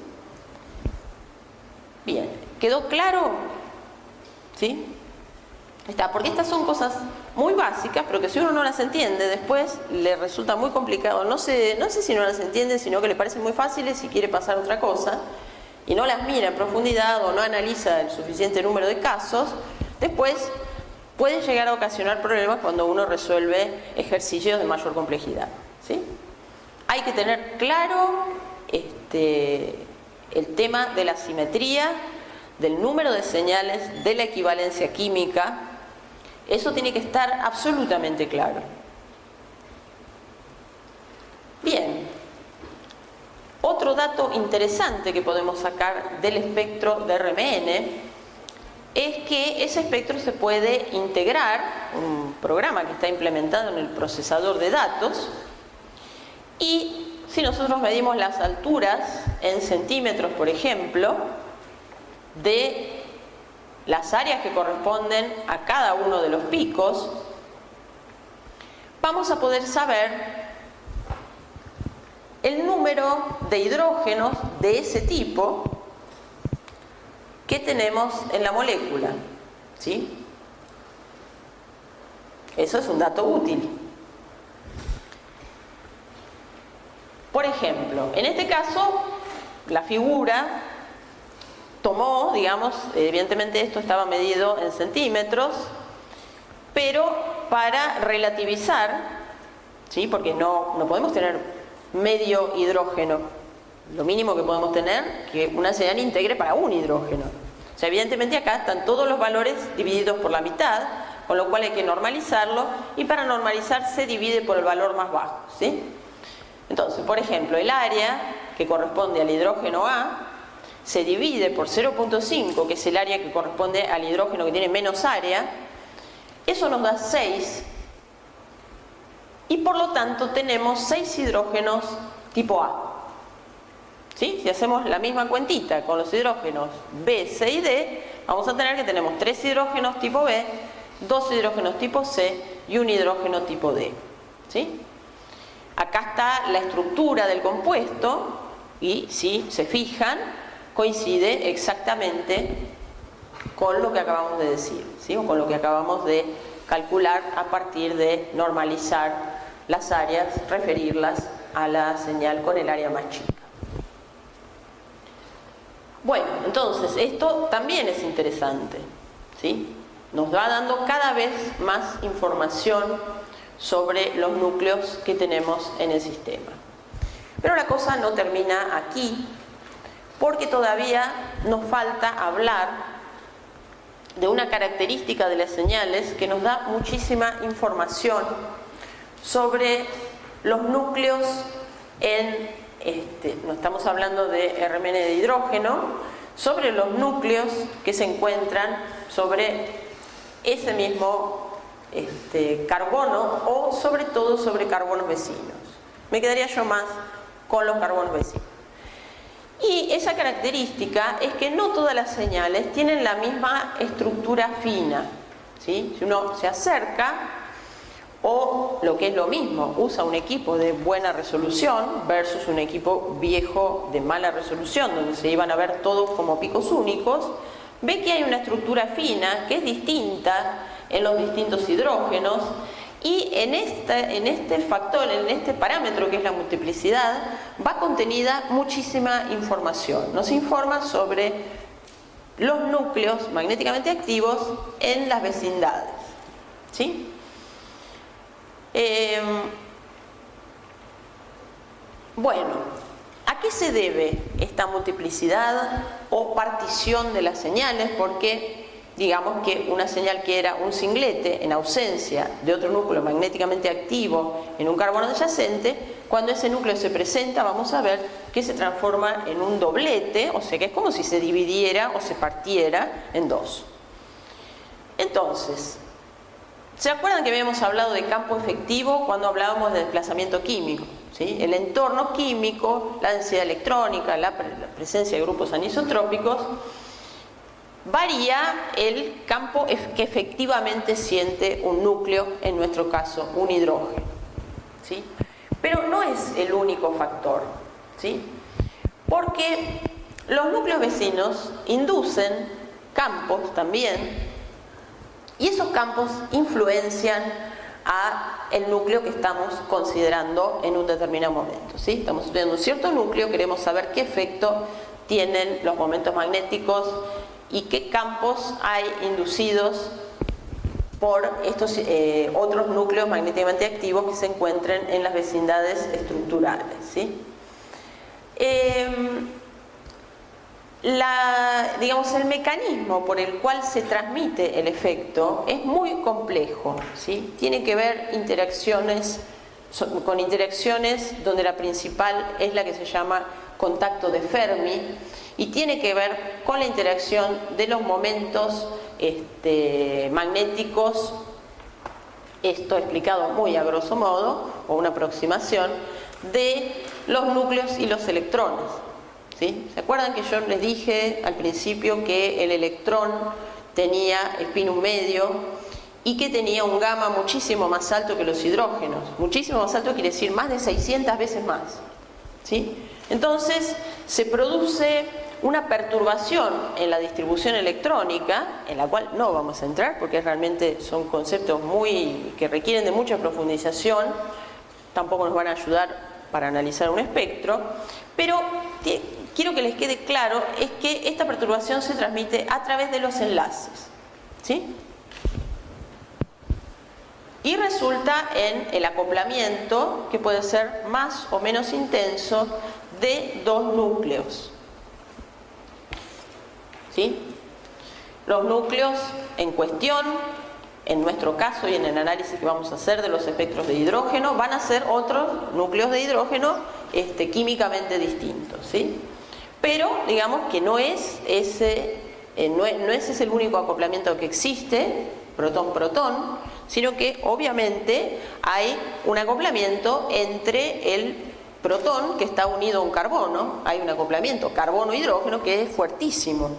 Bien, ¿quedó claro? ¿Sí? Está, porque estas son cosas muy básicas, pero que si uno no las entiende, después le resulta muy complicado. No sé si no las entiende, sino que le parecen muy fáciles y quiere pasar a otra cosa, y no las mira en profundidad o no analiza el suficiente número de casos, después puede llegar a ocasionar problemas cuando uno resuelve ejercicios de mayor complejidad, ¿sí? Hay que tener claro el tema de la simetría, del número de señales, de la equivalencia química. Eso tiene que estar absolutamente claro. Bien. Otro dato interesante que podemos sacar del espectro de RMN es que ese espectro se puede integrar, un programa que está implementado en el procesador de datos, y si nosotros medimos las alturas en centímetros, por ejemplo, de las áreas que corresponden a cada uno de los picos, vamos a poder saber el número de hidrógenos de ese tipo que tenemos en la molécula, ¿sí? Eso es un dato útil. Por ejemplo, en este caso, la figura tomó, digamos, evidentemente esto estaba medido en centímetros, pero para relativizar, ¿sí? Porque no podemos tener medio hidrógeno. Lo mínimo que podemos tener que una señal integre para un hidrógeno. O sea, evidentemente acá están todos los valores divididos por la mitad, con lo cual hay que normalizarlo, y para normalizar se divide por el valor más bajo, ¿sí? Entonces, por ejemplo, el área que corresponde al hidrógeno A se divide por 0.5, que es el área que corresponde al hidrógeno que tiene menos área, eso nos da 6, y por lo tanto tenemos 6 hidrógenos tipo A. ¿Sí? Si hacemos la misma cuentita con los hidrógenos B, C y D, vamos a tener que tenemos 3 hidrógenos tipo B, 2 hidrógenos tipo C y un hidrógeno tipo D. ¿Sí? Acá está la estructura del compuesto y, si se fijan, coincide exactamente con lo que acabamos de decir, ¿sí? O con lo que acabamos de calcular a partir de normalizar las áreas, referirlas a la señal con el área más chica. Bueno, entonces esto también es interesante, ¿sí? Nos va dando cada vez más información sobre los núcleos que tenemos en el sistema. Pero la cosa no termina aquí, porque todavía nos falta hablar de una característica de las señales que nos da muchísima información sobre los núcleos no estamos hablando de RMN de hidrógeno, sobre los núcleos que se encuentran sobre ese mismo carbono, o sobre todo sobre carbonos vecinos. Me quedaría yo más con los carbonos vecinos. Y esa característica es que no todas las señales tienen la misma estructura fina, ¿sí? Si uno se acerca, o lo que es lo mismo, usa un equipo de buena resolución versus un equipo viejo de mala resolución, donde se iban a ver todos como picos únicos, ve que hay una estructura fina que es distinta en los distintos hidrógenos, y en este factor, en este parámetro que es la multiplicidad, va contenida muchísima información. Nos informa sobre los núcleos magnéticamente activos en las vecindades, ¿sí? Bueno, ¿a qué se debe esta multiplicidad o partición de las señales? Porque digamos que una señal que era un singlete en ausencia de otro núcleo magnéticamente activo en un carbono adyacente, cuando ese núcleo se presenta vamos a ver que se transforma en un doblete, o sea que es como si se dividiera o se partiera en dos. Entonces, ¿se acuerdan que habíamos hablado de campo efectivo cuando hablábamos de desplazamiento químico? ¿Sí? El entorno químico, la densidad electrónica, la presencia de grupos anisotrópicos, varía el campo que efectivamente siente un núcleo, en nuestro caso un hidrógeno, ¿sí? Pero no es el único factor, ¿sí? Porque los núcleos vecinos inducen campos también, y esos campos influencian a el núcleo que estamos considerando en un determinado momento, ¿sí? Estamos estudiando un cierto núcleo, queremos saber qué efecto tienen los momentos magnéticos y qué campos hay inducidos por estos otros núcleos magnéticamente activos que se encuentren en las vecindades estructurales, ¿sí? Digamos, el mecanismo por el cual se transmite el efecto es muy complejo, ¿sí? Tiene que ver con interacciones donde la principal es la que se llama contacto de Fermi, y tiene que ver con la interacción de los momentos magnéticos, esto explicado muy a grosso modo, o una aproximación, de los núcleos y los electrones, ¿sí? ¿Se acuerdan que yo les dije al principio que el electrón tenía spin medio y que tenía un gamma muchísimo más alto que los hidrógenos? Muchísimo más alto quiere decir más de 600 veces más, ¿sí? Entonces se produce una perturbación en la distribución electrónica, en la cual no vamos a entrar porque realmente son conceptos que requieren de mucha profundización, tampoco nos van a ayudar para analizar un espectro, pero quiero que les quede claro es que esta perturbación se transmite a través de los enlaces, ¿sí? Y resulta en el acoplamiento, que puede ser más o menos intenso, de dos núcleos, ¿sí? Los núcleos en cuestión, en nuestro caso y en el análisis que vamos a hacer de los espectros de hidrógeno, van a ser otros núcleos de hidrógeno químicamente distintos, ¿sí? pero digamos que no es ese el único acoplamiento que existe, protón-protón, sino que obviamente hay un acoplamiento entre el protón que está unido a un carbono, hay un acoplamiento carbono-hidrógeno que es fuertísimo,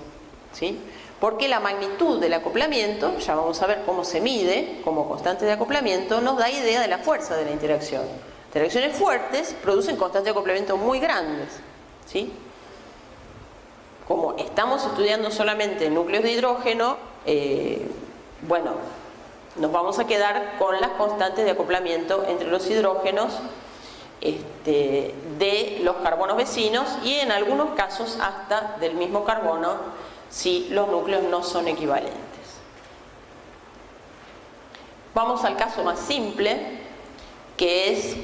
¿sí? Porque la magnitud del acoplamiento, ya vamos a ver cómo se mide como constante de acoplamiento, nos da idea de la fuerza de la interacción. Interacciones fuertes producen constantes de acoplamiento muy grandes, ¿sí? Como estamos estudiando solamente núcleos de hidrógeno, bueno, nos vamos a quedar con las constantes de acoplamiento entre los hidrógenos de los carbonos vecinos y en algunos casos hasta del mismo carbono si los núcleos no son equivalentes. Vamos al caso más simple, que es,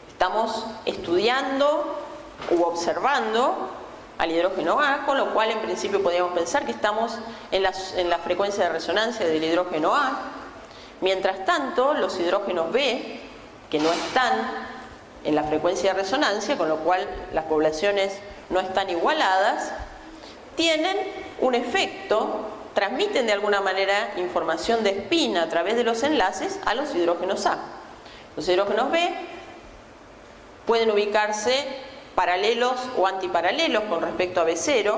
estamos estudiando u observando al hidrógeno A, con lo cual en principio podríamos pensar que estamos en la frecuencia de resonancia del hidrógeno A. Mientras tanto, los hidrógenos B, que no están en la frecuencia de resonancia, con lo cual las poblaciones no están igualadas, tienen un efecto, transmiten de alguna manera información de spin a través de los enlaces a los hidrógenos A. Los hidrógenos B pueden ubicarse paralelos o antiparalelos con respecto a B0.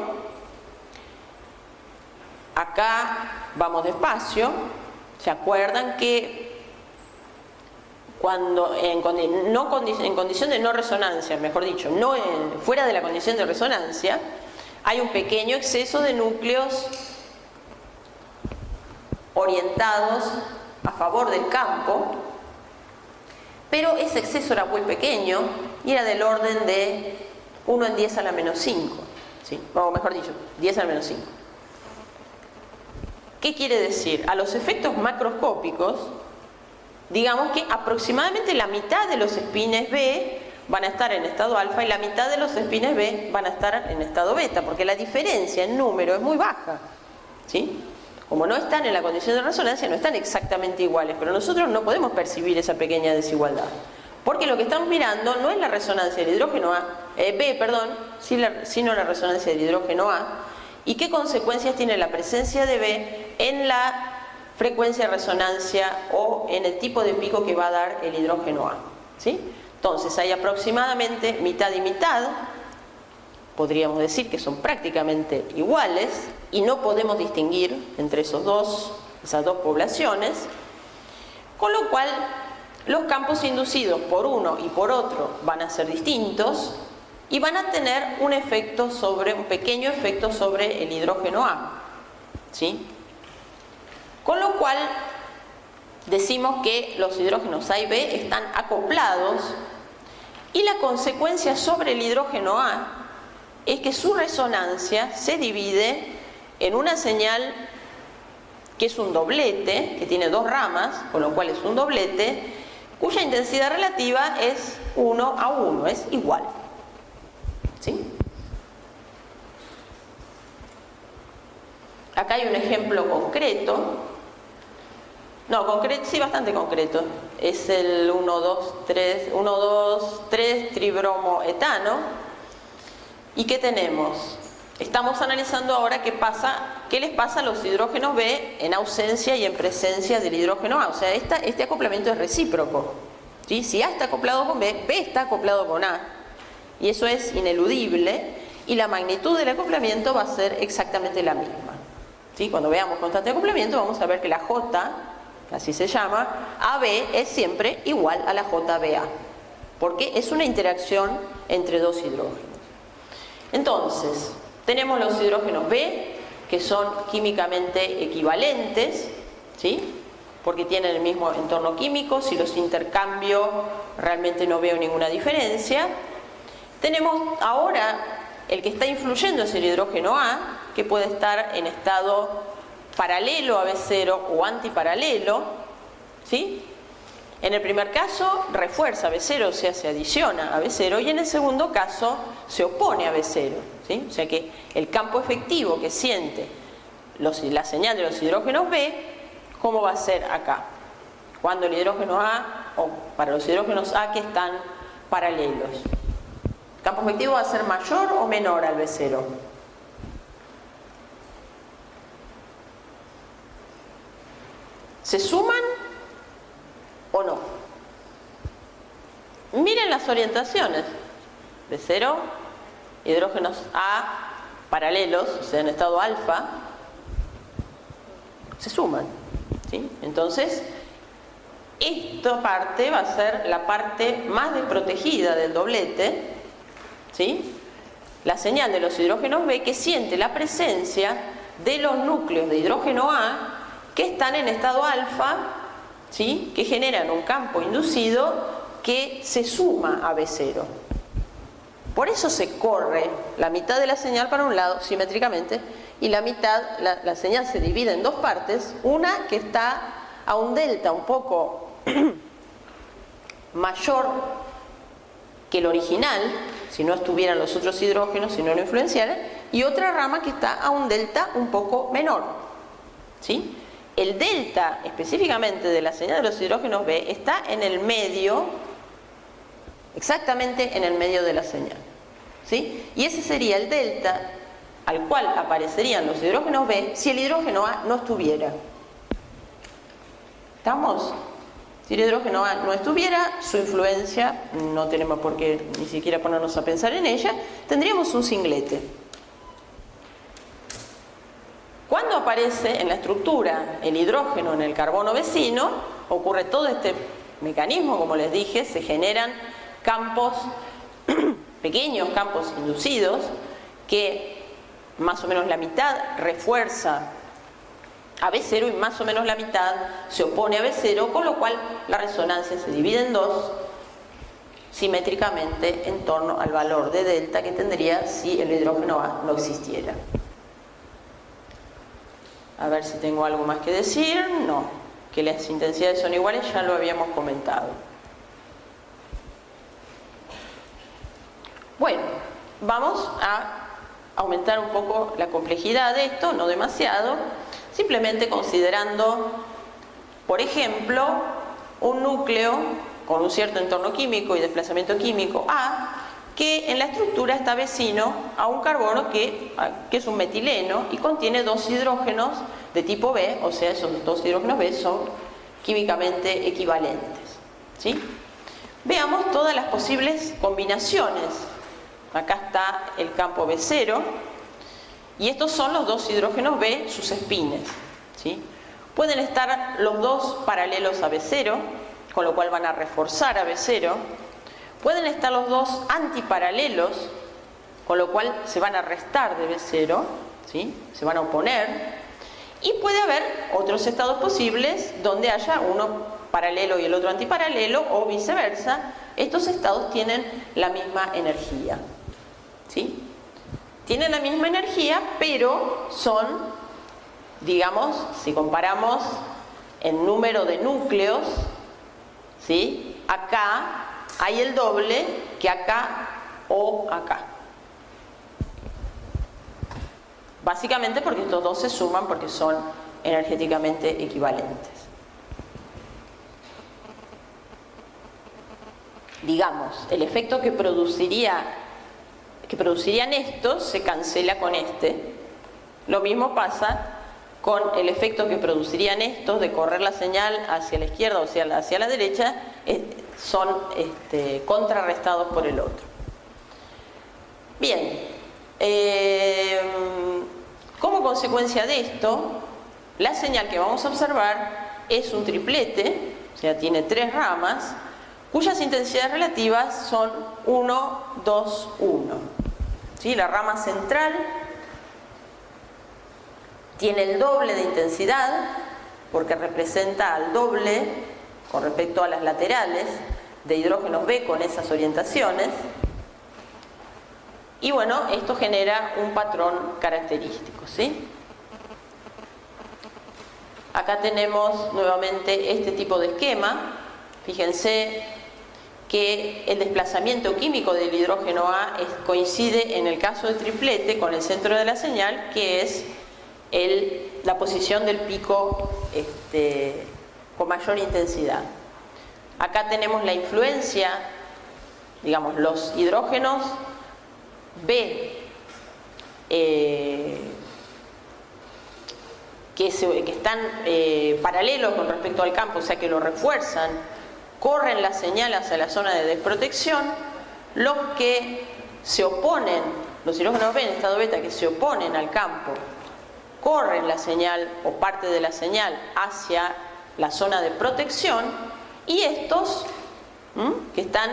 Acá vamos despacio. ¿Se acuerdan que cuando en condición de no resonancia, mejor dicho, fuera de la condición de resonancia, hay un pequeño exceso de núcleos orientados a favor del campo, pero ese exceso era muy pequeño y era del orden de 1 en 10 a la menos 5, ¿sí? O mejor dicho, 10 a la menos 5. ¿Qué quiere decir? A los efectos macroscópicos, digamos que aproximadamente la mitad de los espines B van a estar en estado alfa y la mitad de los espines B van a estar en estado beta, porque la diferencia en número es muy baja, ¿sí? Como no están en la condición de resonancia, no están exactamente iguales, pero nosotros no podemos percibir esa pequeña desigualdad, porque lo que estamos mirando no es la resonancia del hidrógeno B, sino la resonancia del hidrógeno A, y qué consecuencias tiene la presencia de B en la frecuencia de resonancia o en el tipo de pico que va a dar el hidrógeno A, ¿sí? Entonces hay aproximadamente mitad y mitad, podríamos decir que son prácticamente iguales y no podemos distinguir entre esas dos poblaciones, con lo cual los campos inducidos por uno y por otro van a ser distintos y van a tener un pequeño efecto sobre el hidrógeno A, ¿sí? Con lo cual decimos que los hidrógenos A y B están acoplados y la consecuencia sobre el hidrógeno A es que su resonancia se divide en una señal que es un doblete, que tiene dos ramas, con lo cual es un doblete, cuya intensidad relativa es 1 a 1, es igual, ¿sí? Acá hay un ejemplo concreto, sí, bastante concreto, es el 1,2,3 tribromoetano. ¿Y qué tenemos? Estamos analizando ahora qué les pasa a los hidrógenos B en ausencia y en presencia del hidrógeno A. O sea, este acoplamiento es recíproco, ¿sí? Si A está acoplado con B, B está acoplado con A. Y eso es ineludible y la magnitud del acoplamiento va a ser exactamente la misma, ¿sí? Cuando veamos constante de acoplamiento vamos a ver que la J, así se llama, AB es siempre igual a la JBA, porque es una interacción entre dos hidrógenos. Entonces, tenemos los hidrógenos B, que son químicamente equivalentes, ¿sí? Porque tienen el mismo entorno químico, si los intercambio realmente no veo ninguna diferencia. Tenemos ahora el que está influyendo es el hidrógeno A, que puede estar en estado paralelo a B0 o antiparalelo, ¿sí? En el primer caso refuerza a B0, o sea, se adiciona a B0, y en el segundo caso se opone a B0, ¿sí? O sea que el campo efectivo que siente la señal de los hidrógenos B, ¿cómo va a ser acá? Cuando el hidrógeno A, o para los hidrógenos A que están paralelos. campo efectivo va a ser mayor o menor al B0. ¿Se suman o no? Miren las orientaciones. B0, hidrógenos A paralelos, o sea, en estado alfa, se suman, ¿sí? Entonces, esta parte va a ser la parte más desprotegida del doblete, ¿sí? La señal de los hidrógenos B que siente la presencia de los núcleos de hidrógeno A que están en estado alfa, ¿sí? Que generan un campo inducido que se suma a B0. Por eso se corre la mitad de la señal para un lado, simétricamente, y la mitad, la señal se divide en dos partes, una que está a un delta un poco mayor que el original, si no estuvieran los otros hidrógenos, si no lo influenciaran, y otra rama que está a un delta un poco menor, ¿sí? El delta, específicamente de la señal de los hidrógenos B, está en el medio, exactamente en el medio de la señal, ¿sí? Y ese sería el delta al cual aparecerían los hidrógenos B si el hidrógeno A no estuviera. ¿Estamos? Si el hidrógeno A no estuviera, su influencia, no tenemos por qué ni siquiera ponernos a pensar en ella, tendríamos un singlete. Cuando aparece en la estructura el hidrógeno en el carbono vecino, ocurre todo este mecanismo, como les dije, se generan campos, pequeños campos inducidos, que más o menos la mitad refuerza a B0 y más o menos la mitad se opone a B0, con lo cual la resonancia se divide en dos, simétricamente en torno al valor de delta que tendría si el hidrógeno A no existiera. A ver si tengo algo más que decir. No, que las intensidades son iguales, ya lo habíamos comentado. Bueno, vamos a aumentar un poco la complejidad de esto, no demasiado, simplemente considerando, por ejemplo, un núcleo con un cierto entorno químico y desplazamiento químico A, que en la estructura está vecino a un carbono que es un metileno y contiene dos hidrógenos de tipo B, o sea, esos dos hidrógenos B son químicamente equivalentes, ¿sí? Veamos todas las posibles combinaciones. Acá está el campo B0 y estos son los dos hidrógenos B, sus espines, ¿sí? Pueden estar los dos paralelos a B0, con lo cual van a reforzar a B0. Pueden estar los dos antiparalelos, con lo cual se van a restar de B0, ¿sí? Se van a oponer. Y puede haber otros estados posibles donde haya uno paralelo y el otro antiparalelo, o viceversa. Estos estados tienen la misma energía, ¿sí? Tienen la misma energía, pero son, digamos, si comparamos el número de núcleos, ¿sí? Acá hay el doble que acá o acá. Básicamente porque estos dos se suman porque son energéticamente equivalentes. Digamos, el efecto que producirían estos se cancela con este. Lo mismo pasa con el efecto que producirían estos de correr la señal hacia la izquierda o hacia la derecha, son contrarrestados por el otro. Bien, como consecuencia de esto, la señal que vamos a observar es un triplete, o sea, tiene tres ramas, cuyas intensidades relativas son 1, 2, 1. ¿Sí? La rama central tiene el doble de intensidad, porque representa al doble con respecto a las laterales de hidrógenos B con esas orientaciones. Y bueno, esto genera un patrón característico, ¿sí? Acá tenemos nuevamente este tipo de esquema. Fíjense que el desplazamiento químico del hidrógeno A coincide en el caso de triplete con el centro de la señal, que es la posición del pico con mayor intensidad. Acá tenemos la influencia, digamos, los hidrógenos B que están paralelos con respecto al campo, o sea que lo refuerzan, corren la señal hacia la zona de desprotección. Los que se oponen, los hidrógenos B en estado beta que se oponen al campo, corren la señal o parte de la señal hacia la zona de protección, y estos que están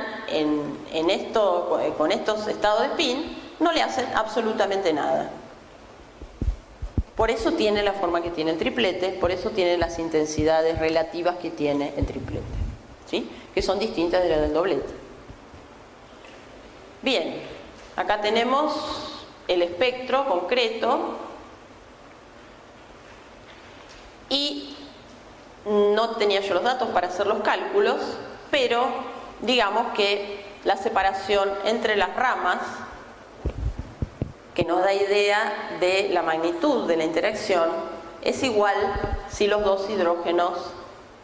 con estos estados de spin no le hacen absolutamente nada. Por eso tiene la forma que tiene el triplete, por eso tiene las intensidades relativas que tiene el triplete, ¿sí? Que son distintas de las del doblete. Bien, acá tenemos el espectro concreto y no tenía yo los datos para hacer los cálculos, pero digamos que la separación entre las ramas, que nos da idea de la magnitud de la interacción, es igual si los dos hidrógenos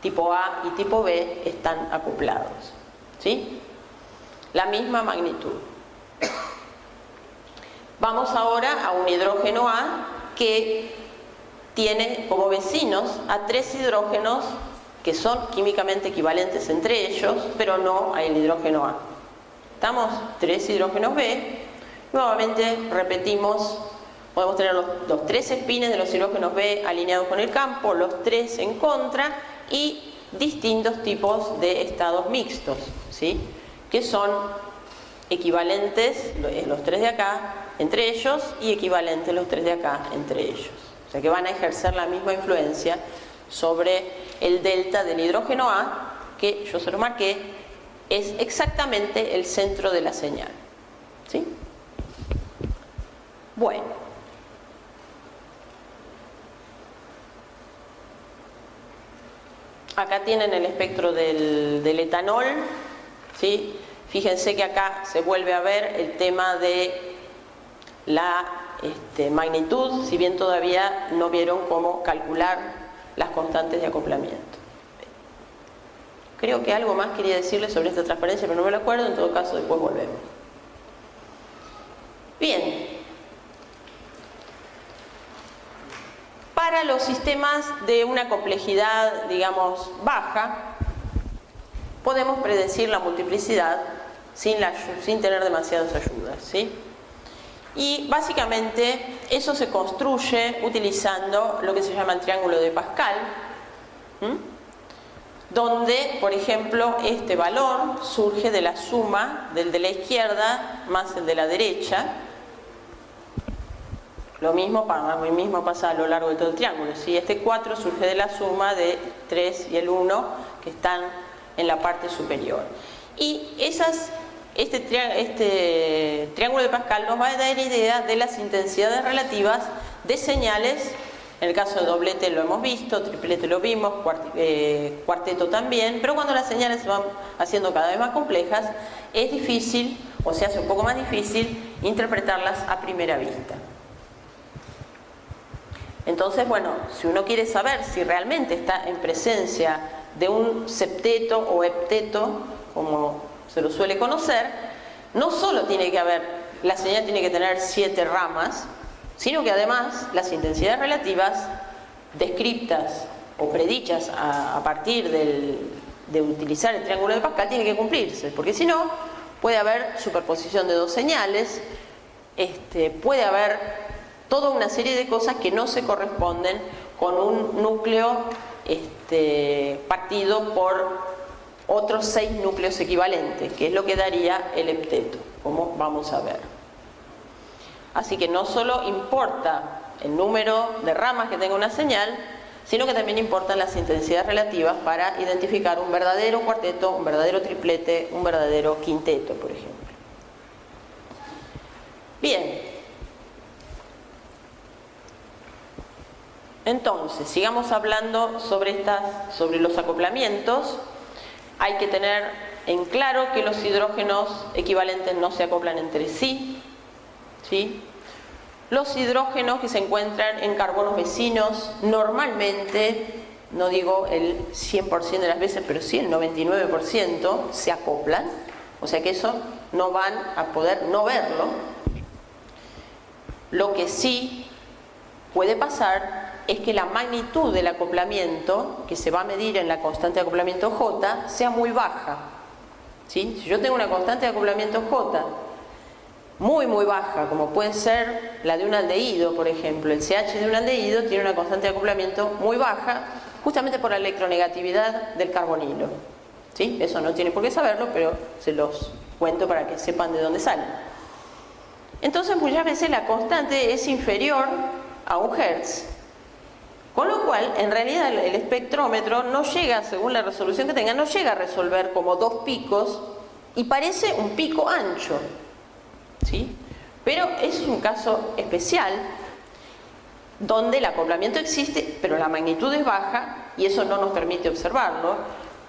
tipo A y tipo B están acoplados, ¿sí? La misma magnitud. Vamos ahora a un hidrógeno A que tiene como vecinos a 3 hidrógenos que son químicamente equivalentes entre ellos, pero no al hidrógeno A. ¿Estamos? 3 hidrógenos B. Nuevamente repetimos, podemos tener los 3 espines de los hidrógenos B alineados con el campo, los 3 en contra y distintos tipos de estados mixtos, ¿sí? Que son equivalentes los 3 de acá entre ellos y equivalentes los 3 de acá entre ellos. O sea que van a ejercer la misma influencia sobre el delta del hidrógeno A, que yo se lo marqué, es exactamente el centro de la señal, ¿sí? Bueno, acá tienen el espectro del etanol, ¿sí? Fíjense que acá se vuelve a ver el tema de la magnitud, si bien todavía no vieron cómo calcular las constantes de acoplamiento. Creo que algo más quería decirles sobre esta transparencia, pero no me lo acuerdo, en todo caso después volvemos. Bien. Para los sistemas de una complejidad, digamos, baja, podemos predecir la multiplicidad sin tener demasiadas ayudas, ¿sí? Y básicamente eso se construye utilizando lo que se llama el triángulo de Pascal, donde, por ejemplo, este valor surge de la suma del de la izquierda más el de la derecha. Lo mismo pasa a lo largo de todo el triángulo, ¿sí? Este 4 surge de la suma de 3 y el 1 que están en la parte superior. Y este triángulo de Pascal nos va a dar idea de las intensidades relativas de señales. En el caso de doblete lo hemos visto, triplete lo vimos, cuarteto también, pero cuando las señales se van haciendo cada vez más complejas, es difícil, o se hace un poco más difícil, interpretarlas a primera vista. Entonces, bueno, si uno quiere saber si realmente está en presencia de un septeto o hepteto, como se lo suele conocer, no solo tiene que haber, la señal tiene que tener 7 ramas, sino que además las intensidades relativas descriptas o predichas a partir de utilizar el triángulo de Pascal tienen que cumplirse, porque si no puede haber superposición de 2 señales, puede haber toda una serie de cosas que no se corresponden con un núcleo partido por otros 6 núcleos equivalentes, que es lo que daría el hepteto, como vamos a ver. Así que no solo importa el número de ramas que tenga una señal, sino que también importan las intensidades relativas para identificar un verdadero cuarteto, un verdadero triplete, un verdadero quinteto, por ejemplo. Bien. Entonces, sigamos hablando sobre los acoplamientos. Hay que tener en claro que los hidrógenos equivalentes no se acoplan entre sí, ¿sí? Los hidrógenos que se encuentran en carbonos vecinos normalmente, no digo el 100% de las veces, pero sí el 99% se acoplan, o sea que eso no van a poder no verlo, Lo que sí puede pasar es que la magnitud del acoplamiento, que se va a medir en la constante de acoplamiento J, sea muy baja. ¿Sí? Si yo tengo una constante de acoplamiento J muy baja, como puede ser la de un aldehído, por ejemplo, el CH de un aldehído tiene una constante de acoplamiento muy baja, justamente por la electronegatividad del carbonilo. ¿Sí? Eso no tiene por qué saberlo, pero se los cuento para que sepan de dónde sale. Entonces muchas veces la constante es inferior a 1 Hz, con lo cual en realidad el espectrómetro no llega, según la resolución que tenga, no llega a resolver como 2 picos y parece un pico ancho. ¿Sí? Pero es un caso especial donde el acoplamiento existe, pero la magnitud es baja y eso no nos permite observarlo,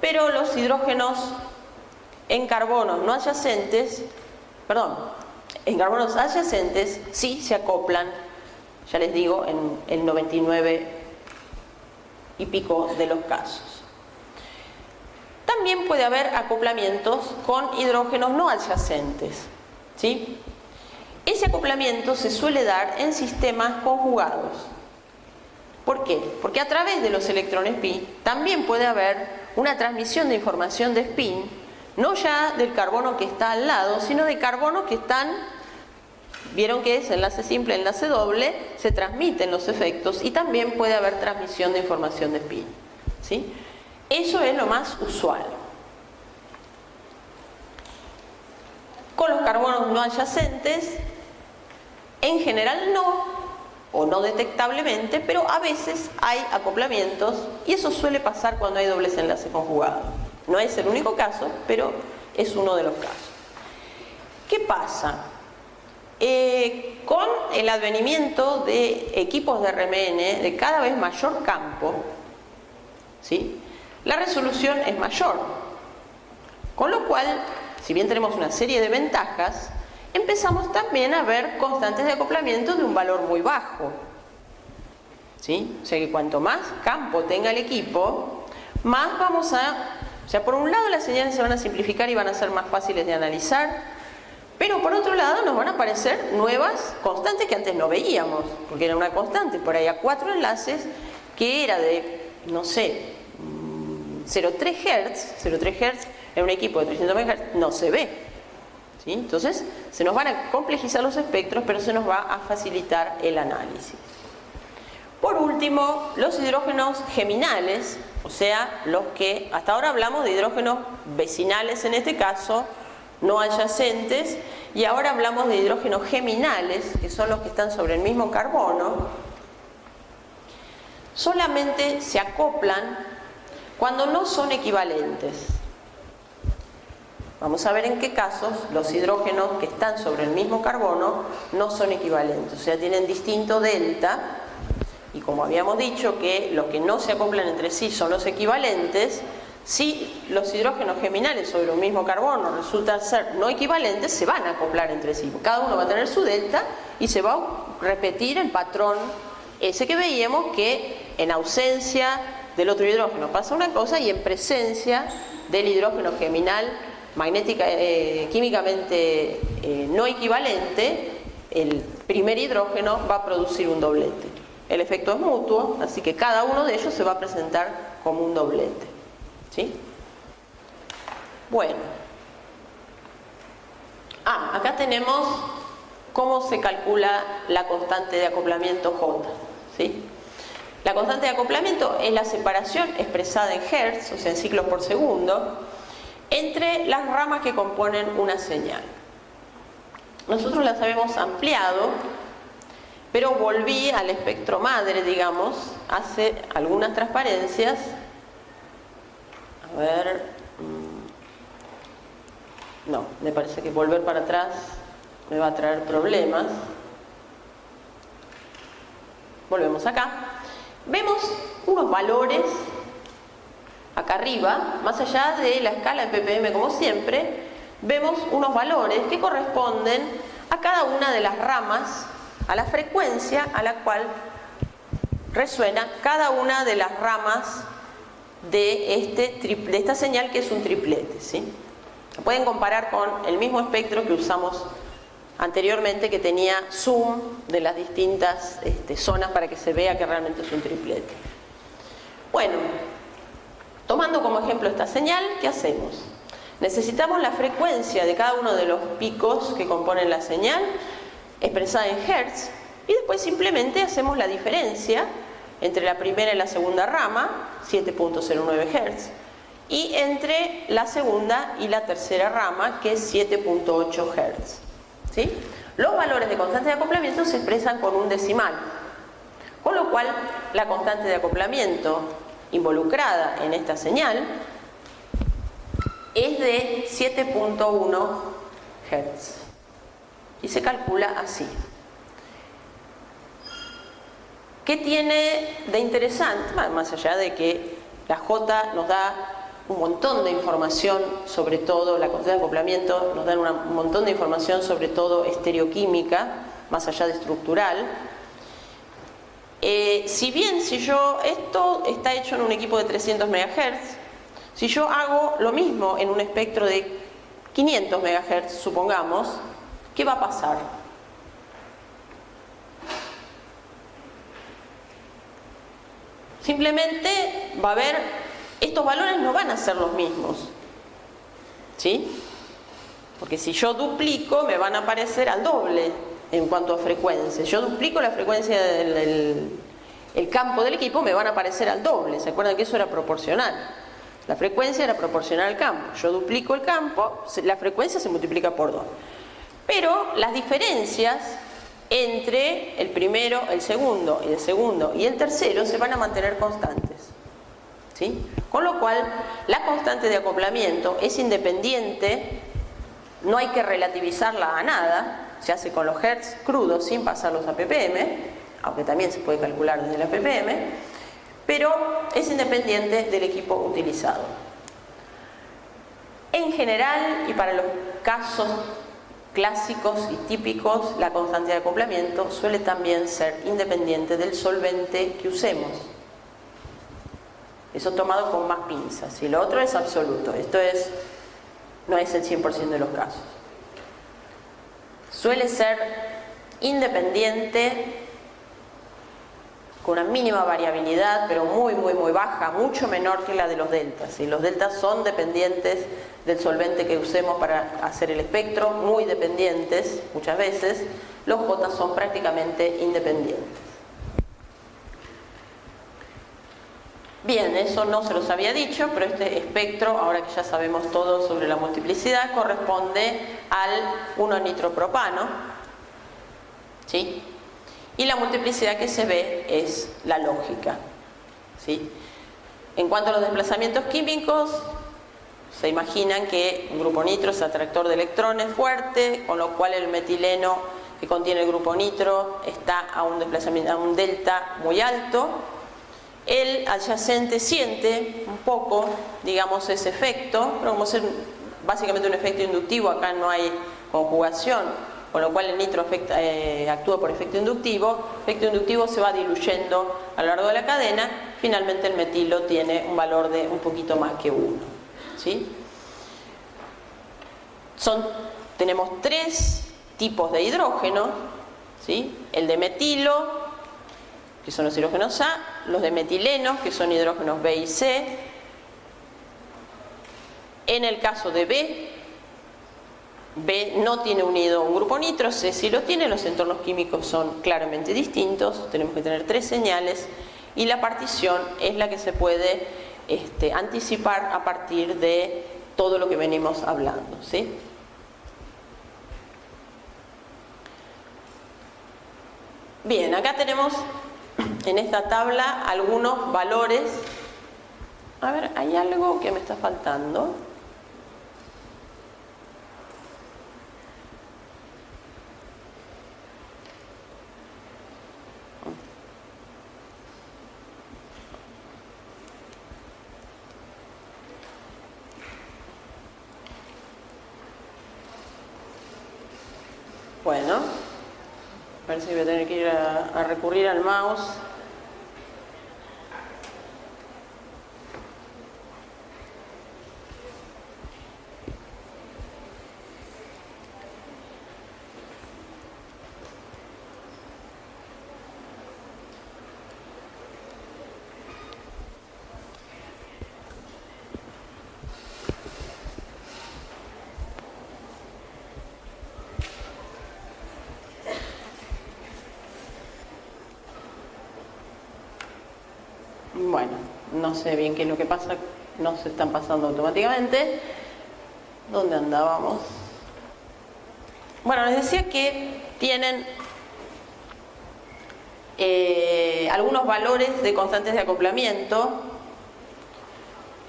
pero los hidrógenos en carbonos no adyacentes, en carbonos adyacentes sí se acoplan, ya les digo, en el 99 y pico de los casos. También puede haber acoplamientos con hidrógenos no adyacentes. ¿Sí? Ese acoplamiento se suele dar en sistemas conjugados. ¿Por qué? Porque a través de los electrones pi también puede haber una transmisión de información de spin, no ya del carbono que está al lado, sino de carbonos que están, vieron que es enlace simple, enlace doble, se transmiten los efectos y también puede haber transmisión de información de spin. ¿Sí? Eso es lo más usual. Con los carbonos no adyacentes, en general no, o no detectablemente, pero a veces hay acoplamientos y eso suele pasar cuando hay dobles enlaces conjugados. No es el único caso, pero es uno de los casos. ¿Qué pasa? Con el advenimiento de equipos de RMN de cada vez mayor campo, ¿sí? La resolución es mayor, con lo cual, si bien tenemos una serie de ventajas, empezamos también a ver constantes de acoplamiento de un valor muy bajo. ¿Sí? O sea que cuanto más campo tenga el equipo, más vamos a... O sea, por un lado las señales se van a simplificar y van a ser más fáciles de analizar, pero por otro lado nos van a aparecer nuevas constantes que antes no veíamos, porque era una constante por ahí a 4 enlaces que era de, no sé, 0,3 Hz, 0,3 Hz en un equipo de 300 MHz no se ve. ¿Sí? Entonces se nos van a complejizar los espectros, pero se nos va a facilitar el análisis. Por último, los hidrógenos geminales, o sea, los que hasta ahora hablamos de hidrógenos vecinales en este caso, no adyacentes, y ahora hablamos de hidrógenos geminales, que son los que están sobre el mismo carbono, solamente se acoplan cuando no son equivalentes. Vamos a ver en qué casos los hidrógenos que están sobre el mismo carbono no son equivalentes, o sea, tienen distinto delta, y como habíamos dicho que los que no se acoplan entre sí son los equivalentes, si los hidrógenos geminales sobre un mismo carbono resultan ser no equivalentes, se van a acoplar entre sí. Cada uno va a tener su delta y se va a repetir el patrón ese que veíamos, que en ausencia del otro hidrógeno pasa una cosa y en presencia del hidrógeno geminal químicamente no equivalente, el primer hidrógeno va a producir un doblete. El efecto es mutuo, así que cada uno de ellos se va a presentar como un doblete. ¿Sí? Bueno. Acá tenemos cómo se calcula la constante de acoplamiento J. ¿Sí? La constante de acoplamiento es la separación expresada en Hertz, o sea, en ciclos por segundo, entre las ramas que componen una señal. Nosotros las habíamos ampliado, pero volví al espectro madre, digamos, hace algunas transparencias. A ver, no, me parece que volver para atrás me va a traer problemas. Volvemos acá. Vemos unos valores acá arriba, más allá de la escala en ppm como siempre, vemos unos valores que corresponden a cada una de las ramas, a la frecuencia a la cual resuena cada una de las ramas de esta señal, que es un triplete. ¿Sí? Pueden comparar con el mismo espectro que usamos anteriormente que tenía zoom de las distintas zonas para que se vea que realmente es un triplete. Bueno, tomando como ejemplo esta señal, ¿qué hacemos? Necesitamos la frecuencia de cada uno de los picos que componen la señal, expresada en hertz, y después simplemente hacemos la diferencia entre la primera y la segunda rama, 7.09 Hz, y entre la segunda y la tercera rama, que es 7.8 Hz. ¿Sí? Los valores de constante de acoplamiento se expresan con un decimal, con lo cual la constante de acoplamiento involucrada en esta señal es de 7.1 Hz y se calcula así. ¿Qué tiene de interesante? Más allá de que la J nos da un montón de información sobre todo, la constante de acoplamiento nos da un montón de información sobre todo estereoquímica, más allá de estructural. Si yo, esto está hecho en un equipo de 300 MHz, si yo hago lo mismo en un espectro de 500 MHz, supongamos, ¿qué va a pasar? Simplemente va a haber, estos valores no van a ser los mismos, ¿sí? Porque si yo duplico, me van a aparecer al doble en cuanto a frecuencia. Si yo duplico la frecuencia del campo del equipo, me van a aparecer al doble. ¿Se acuerdan que eso era proporcional? La frecuencia era proporcional al campo. Yo duplico el campo, la frecuencia se multiplica por 2. Pero las diferencias entre el primero, el segundo y el tercero se van a mantener constantes, ¿sí? Con lo cual la constante de acoplamiento es independiente, no hay que relativizarla a nada, se hace con los hertz crudos sin pasarlos a ppm, aunque también se puede calcular desde la ppm, pero es independiente del equipo utilizado. En general, y para los casos clásicos y típicos, la constante de acoplamiento suele también ser independiente del solvente que usemos. Eso tomado con más pinzas. Y lo otro es absoluto. Esto no es el 100% de los casos. Suele ser independiente con una mínima variabilidad, pero muy baja, mucho menor que la de los deltas. Y los deltas son dependientes del solvente que usemos para hacer el espectro, muy dependientes muchas veces. Los J son prácticamente independientes. Bien, eso no se los había dicho, pero este espectro, ahora que ya sabemos todo sobre la multiplicidad, corresponde al 1-nitropropano, ¿sí? Y la multiplicidad que se ve es la lógica, ¿sí? En cuanto a los desplazamientos químicos, se imaginan que un grupo nitro es atractor de electrones fuerte, con lo cual el metileno que contiene el grupo nitro está a un desplazamiento, a un delta muy alto. El adyacente siente un poco, digamos, ese efecto, pero como es básicamente un efecto inductivo, acá no hay conjugación, con lo cual el nitro actúa por efecto inductivo. El efecto inductivo se va diluyendo a lo largo de la cadena. Finalmente el metilo tiene un valor de un poquito más que 1, ¿sí? Tenemos 3 tipos de hidrógeno, ¿sí? El de metilo, que son los hidrógenos A, los de metileno, que son hidrógenos B y C. En el caso de B no tiene unido un grupo nitro, C sí lo tiene, los entornos químicos son claramente distintos, tenemos que tener 3 señales y la partición es la que se puede anticipar a partir de todo lo que venimos hablando, ¿sí? Bien, acá tenemos en esta tabla algunos valores. A ver, hay algo que me está faltando. Bueno, parece que voy a tener que ir a recurrir al mouse. bueno, no sé bien qué es lo que pasa, no se están pasando automáticamente. ¿Dónde andábamos? Bueno, les decía que tienen algunos valores de constantes de acoplamiento.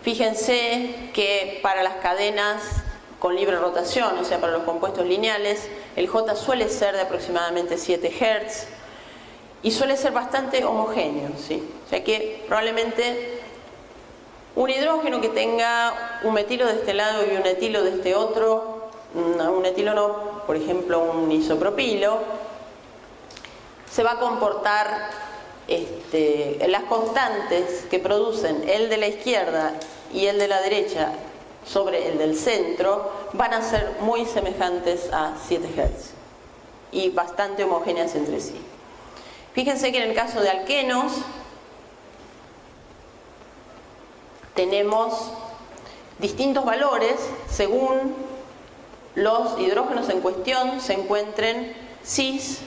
Fíjense que para las cadenas con libre rotación, o sea, para los compuestos lineales, el J suele ser de aproximadamente 7 Hz y suele ser bastante homogéneo, ¿sí? O sea que probablemente un hidrógeno que tenga un metilo de este lado y un etilo de este otro, un etilo no, por ejemplo un isopropilo, se va a comportar, las constantes que producen el de la izquierda y el de la derecha sobre el del centro van a ser muy semejantes a 7 Hz y bastante homogéneas entre sí. Fíjense que en el caso de alquenos tenemos distintos valores según los hidrógenos en cuestión se encuentren cis,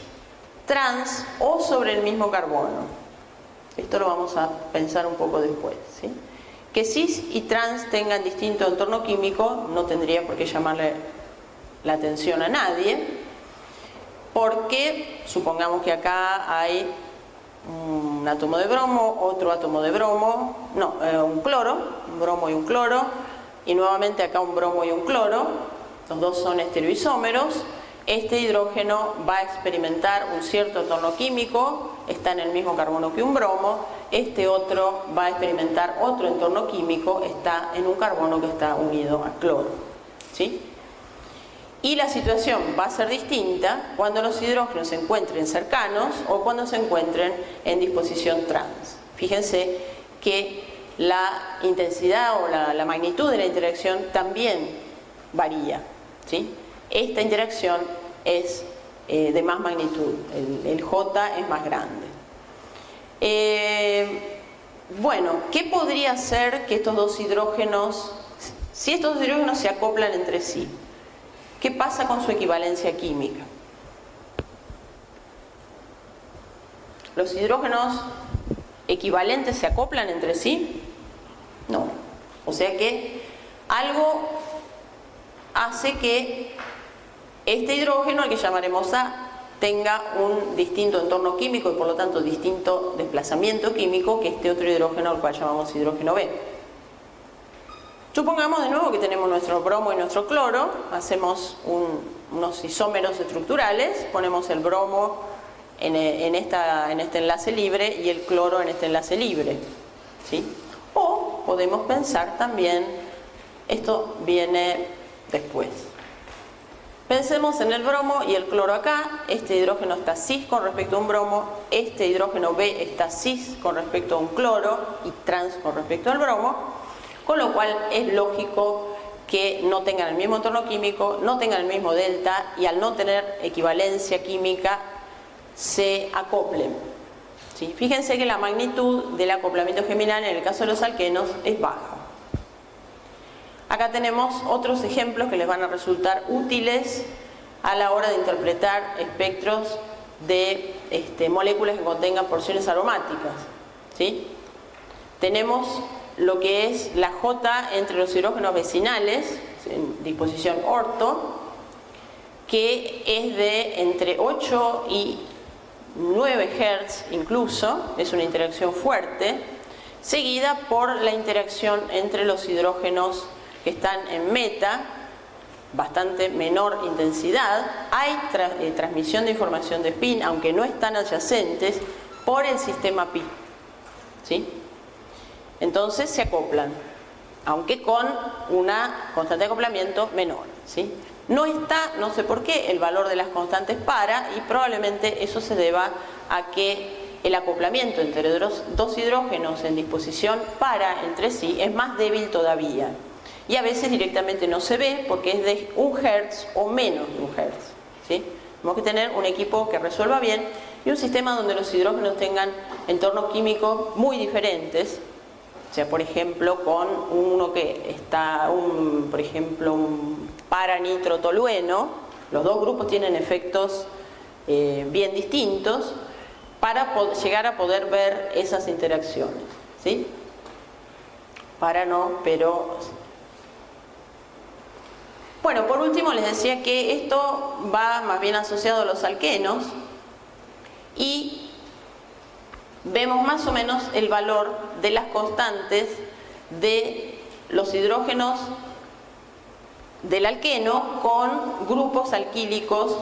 trans o sobre el mismo carbono. Esto lo vamos a pensar un poco después, ¿sí? Que cis y trans tengan distinto entorno químico no tendría por qué llamarle la atención a nadie, porque supongamos que acá hay un átomo de bromo, otro átomo de bromo, no, un cloro, un bromo y un cloro, y nuevamente acá un bromo y un cloro, los dos son estereoisómeros. Este hidrógeno va a experimentar un cierto entorno químico, está en el mismo carbono que un bromo. Este otro va a experimentar otro entorno químico, está en un carbono que está unido a cloro, ¿sí? Y la situación va a ser distinta cuando los hidrógenos se encuentren cercanos o cuando se encuentren en disposición trans. Fíjense que la intensidad o la magnitud de la interacción también varía, ¿sí? Esta interacción es de más magnitud, el J es más grande. Bueno, ¿qué podría ser que estos dos hidrógenos, si estos dos hidrógenos se acoplan entre sí? ¿Qué pasa con su equivalencia química? ¿Los hidrógenos equivalentes se acoplan entre sí? No. O sea que algo hace que este hidrógeno, al que llamaremos A, tenga un distinto entorno químico y por lo tanto distinto desplazamiento químico que este otro hidrógeno, al cual llamamos hidrógeno B. Supongamos de nuevo que tenemos nuestro bromo y nuestro cloro, hacemos unos isómeros estructurales, ponemos el bromo en este enlace libre y el cloro en este enlace libre, ¿sí? O podemos pensar también, esto viene después. Pensemos en el bromo y el cloro acá, este hidrógeno está cis con respecto a un bromo, este hidrógeno B está cis con respecto a un cloro y trans con respecto al bromo, con lo cual es lógico que no tengan el mismo entorno químico, no tengan el mismo delta y al no tener equivalencia química se acoplen, ¿sí? Fíjense que la magnitud del acoplamiento geminal en el caso de los alquenos es baja. Acá tenemos otros ejemplos que les van a resultar útiles a la hora de interpretar espectros de moléculas que contengan porciones aromáticas, ¿sí? Tenemos lo que es la J entre los hidrógenos vecinales, en disposición orto, que es de entre 8 y 9 Hz incluso, es una interacción fuerte, seguida por la interacción entre los hidrógenos que están en meta, bastante menor intensidad. Hay transmisión de información de spin, aunque no están adyacentes, por el sistema pi, ¿sí? Entonces se acoplan, aunque con una constante de acoplamiento menor, ¿sí? No está, no sé por qué, el valor de las constantes para, y probablemente eso se deba a que el acoplamiento entre dos hidrógenos en disposición para entre sí es más débil todavía. Y a veces directamente no se ve porque es de 1 Hz o menos de 1 Hz, ¿sí? Tenemos que tener un equipo que resuelva bien y un sistema donde los hidrógenos tengan entornos químicos muy diferentes. O sea, por ejemplo, con uno que está, por ejemplo, un paranitrotolueno, los dos grupos tienen efectos bien distintos para llegar a poder ver esas interacciones. ¿sí? Para no, pero... Bueno, por último les decía que esto va más bien asociado a los alquenos y vemos más o menos el valor de las constantes de los hidrógenos del alqueno con grupos alquílicos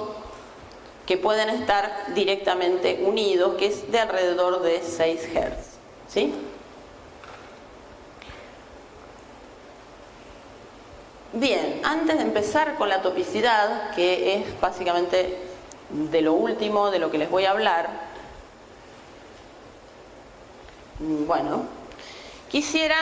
que pueden estar directamente unidos, que es de alrededor de 6 Hz, ¿sí? Bien, antes de empezar con la topicidad, que es básicamente de lo último de lo que les voy a hablar, bueno, quisiera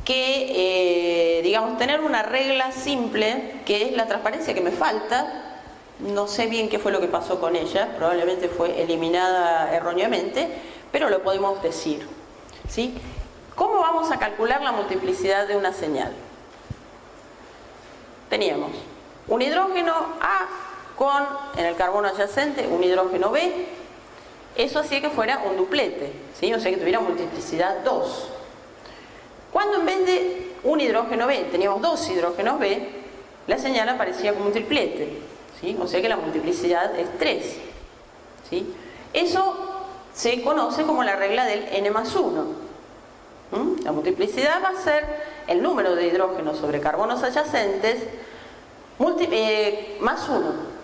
que, digamos, tener una regla simple, que es la transparencia que me falta. No sé bien qué fue lo que pasó con ella, probablemente fue eliminada erróneamente, pero lo podemos decir, ¿sí? ¿Cómo vamos a calcular la multiplicidad de una señal? Teníamos un hidrógeno A con, en el carbono adyacente, un hidrógeno B. Eso hacía que fuera un duplete, ¿sí? O sea que tuviera multiplicidad 2. Cuando en vez de un hidrógeno B teníamos 2 hidrógenos B, la señal aparecía como un triplete, ¿sí? O sea que la multiplicidad es 3, ¿sí? Eso se conoce como la regla del n+1. La multiplicidad va a ser el número de hidrógenos sobre carbonos adyacentes más 1.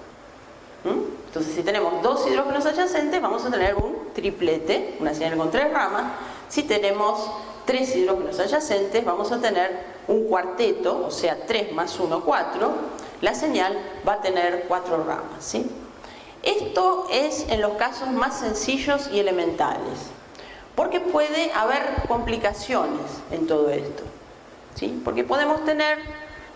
Entonces, si tenemos 2 hidrógenos adyacentes, vamos a tener un triplete, una señal con 3 ramas. Si tenemos 3 hidrógenos adyacentes, vamos a tener un cuarteto, o sea, 3 más 1, 4. La señal va a tener 4 ramas, ¿sí? Esto es en los casos más sencillos y elementales, porque puede haber complicaciones en todo esto, ¿sí? Porque podemos tener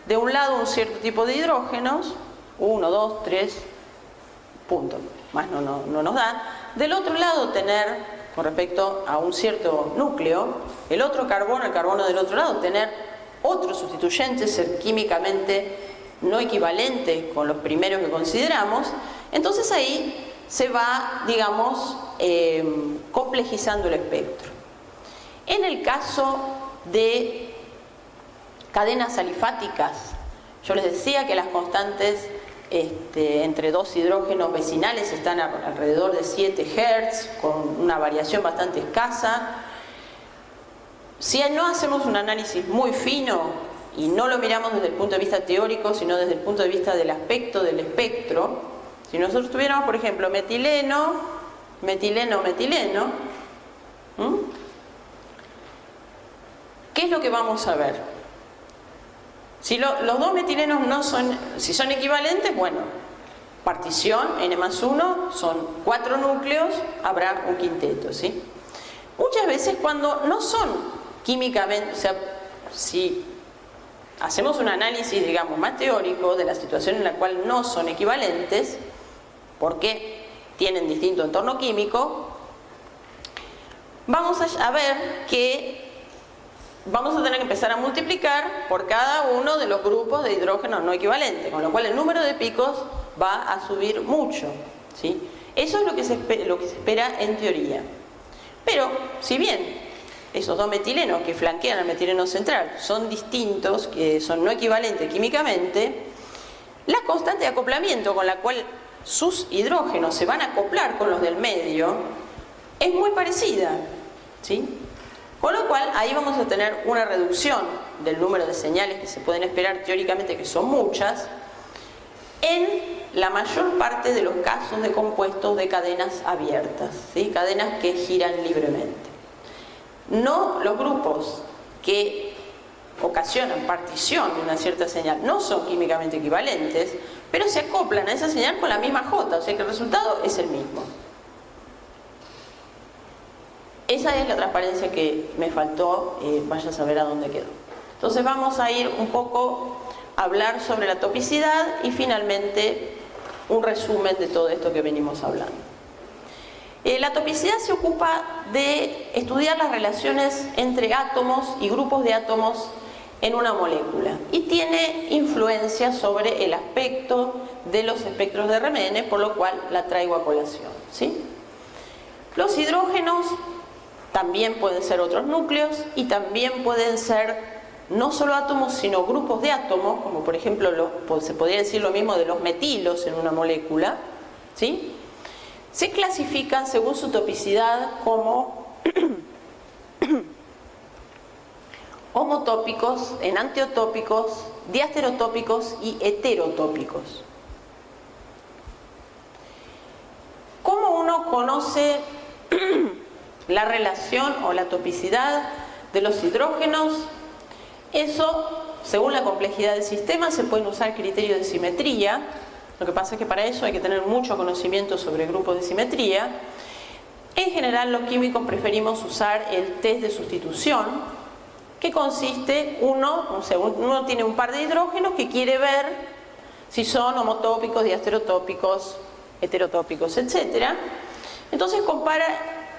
de un lado un cierto tipo de hidrógenos, 1, 2, 3, punto, más no nos da. Del otro lado tener, con respecto a un cierto núcleo, el otro carbono, el carbono del otro lado, tener otro sustituyente, ser químicamente no equivalente con los primeros que consideramos. Entonces ahí se va, digamos, complejizando el espectro. En el caso de cadenas alifáticas, yo les decía que las constantes entre dos hidrógenos vecinales están alrededor de 7 Hz, con una variación bastante escasa. Si no hacemos un análisis muy fino y no lo miramos desde el punto de vista teórico, sino desde el punto de vista del aspecto del espectro, si nosotros tuviéramos, por ejemplo, metileno, metileno, metileno, ¿qué es lo que vamos a ver? Si los dos metilenos no son, si son equivalentes, bueno, partición, n+1, son 4 núcleos, habrá un quinteto, ¿sí? Muchas veces cuando no son químicamente, o sea, si hacemos un análisis, digamos, más teórico de la situación en la cual no son equivalentes, porque tienen distinto entorno químico, vamos a ver que vamos a tener que empezar a multiplicar por cada uno de los grupos de hidrógenos no equivalentes, con lo cual el número de picos va a subir mucho, ¿sí? Eso es lo que se espera en teoría. Pero, si bien esos dos metilenos que flanquean al metileno central son distintos, que son no equivalentes químicamente, la constante de acoplamiento con la cual sus hidrógenos se van a acoplar con los del medio es muy parecida, ¿sí? Con lo cual ahí vamos a tener una reducción del número de señales que se pueden esperar teóricamente, que son muchas, en la mayor parte de los casos de compuestos de cadenas abiertas, ¿sí? Cadenas que giran libremente. No los grupos que ocasionan partición de una cierta señal no son químicamente equivalentes, pero se acoplan a esa señal con la misma J, o sea que el resultado es el mismo. Esa es la transparencia que me faltó, vaya a saber a dónde quedó. Entonces vamos a ir un poco a hablar sobre la topicidad y finalmente un resumen de todo esto que venimos hablando. La topicidad se ocupa de estudiar las relaciones entre átomos y grupos de átomos en una molécula y tiene influencia sobre el aspecto de los espectros de RMN, por lo cual la traigo a colación, ¿sí? Los hidrógenos también pueden ser otros núcleos y también pueden ser no solo átomos, sino grupos de átomos, como por ejemplo se podría decir lo mismo de los metilos en una molécula, ¿sí? Se clasifican según su topicidad como homotópicos, enantiotópicos, diastereotópicos y heterotópicos. ¿Cómo uno conoce la relación o la topicidad de los hidrógenos? Eso, según la complejidad del sistema, se pueden usar criterios de simetría. Lo que pasa es que para eso hay que tener mucho conocimiento sobre grupos de simetría. En general, los químicos preferimos usar el test de sustitución, que consiste, uno tiene un par de hidrógenos que quiere ver si son homotópicos, diastereotópicos, heterotópicos, etc. Entonces compara,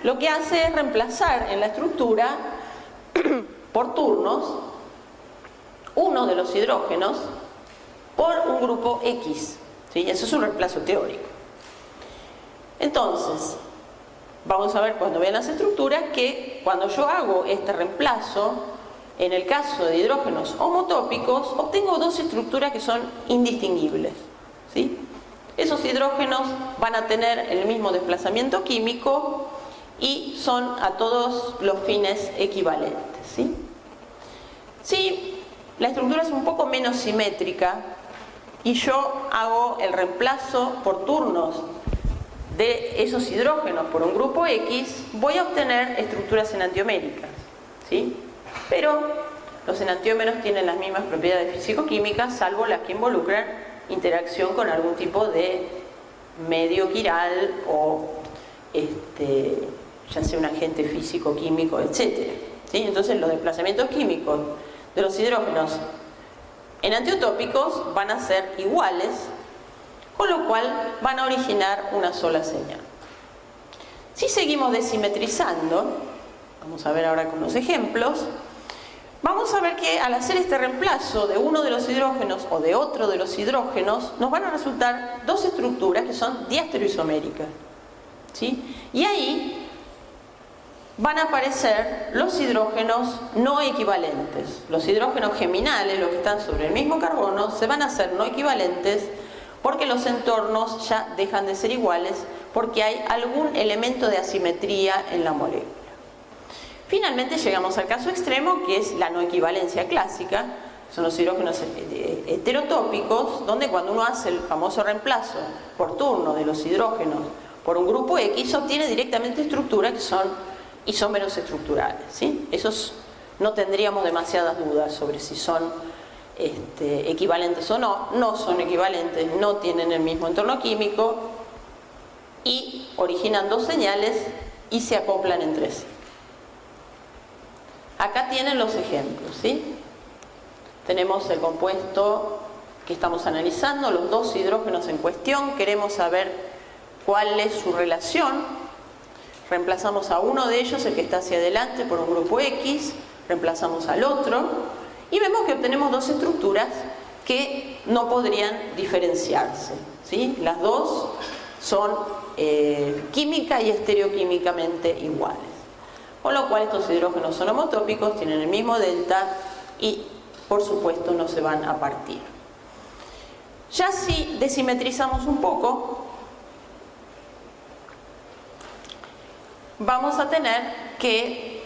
lo que hace es reemplazar en la estructura por turnos uno de los hidrógenos por un grupo X, ¿sí? Eso es un reemplazo teórico. Entonces, vamos a ver cuando vean las estructuras que cuando yo hago este reemplazo, en el caso de hidrógenos homotópicos, obtengo dos estructuras que son indistinguibles, ¿sí? Esos hidrógenos van a tener el mismo desplazamiento químico y son a todos los fines equivalentes, ¿sí? Si la estructura es un poco menos simétrica y yo hago el reemplazo por turnos de esos hidrógenos por un grupo X, voy a obtener estructuras enantioméricas, ¿sí? Pero los enantiómeros tienen las mismas propiedades físico-químicas, salvo las que involucran interacción con algún tipo de medio quiral o ya sea un agente físico-químico, etc. ¿Sí? Entonces los desplazamientos químicos de los hidrógenos enantiotópicos van a ser iguales, con lo cual van a originar una sola señal. Si seguimos desimetrizando, vamos a ver ahora con los ejemplos, vamos a ver que al hacer este reemplazo de uno de los hidrógenos o de otro de los hidrógenos, nos van a resultar dos estructuras que son diastereoisoméricas, ¿sí? Y ahí van a aparecer los hidrógenos no equivalentes. Los hidrógenos geminales, los que están sobre el mismo carbono, se van a hacer no equivalentes porque los entornos ya dejan de ser iguales, porque hay algún elemento de asimetría en la molécula. Finalmente llegamos al caso extremo, que es la no equivalencia clásica. Son los hidrógenos heterotópicos, donde cuando uno hace el famoso reemplazo por turno de los hidrógenos por un grupo X, obtiene directamente estructuras que son isómeros estructurales, ¿sí? Esos no tendríamos demasiadas dudas sobre si son equivalentes o no. No son equivalentes, no tienen el mismo entorno químico y originan dos señales y se acoplan entre sí. Acá tienen los ejemplos, ¿sí? Tenemos el compuesto que estamos analizando, los dos hidrógenos en cuestión. Queremos saber cuál es su relación. Reemplazamos a uno de ellos, el que está hacia adelante, por un grupo X, reemplazamos al otro y vemos que obtenemos dos estructuras que no podrían diferenciarse, ¿sí? Las dos son química y estereoquímicamente iguales, con lo cual estos hidrógenos son homotópicos, tienen el mismo delta y por supuesto no se van a partir. Ya si desimetrizamos un poco, vamos a tener que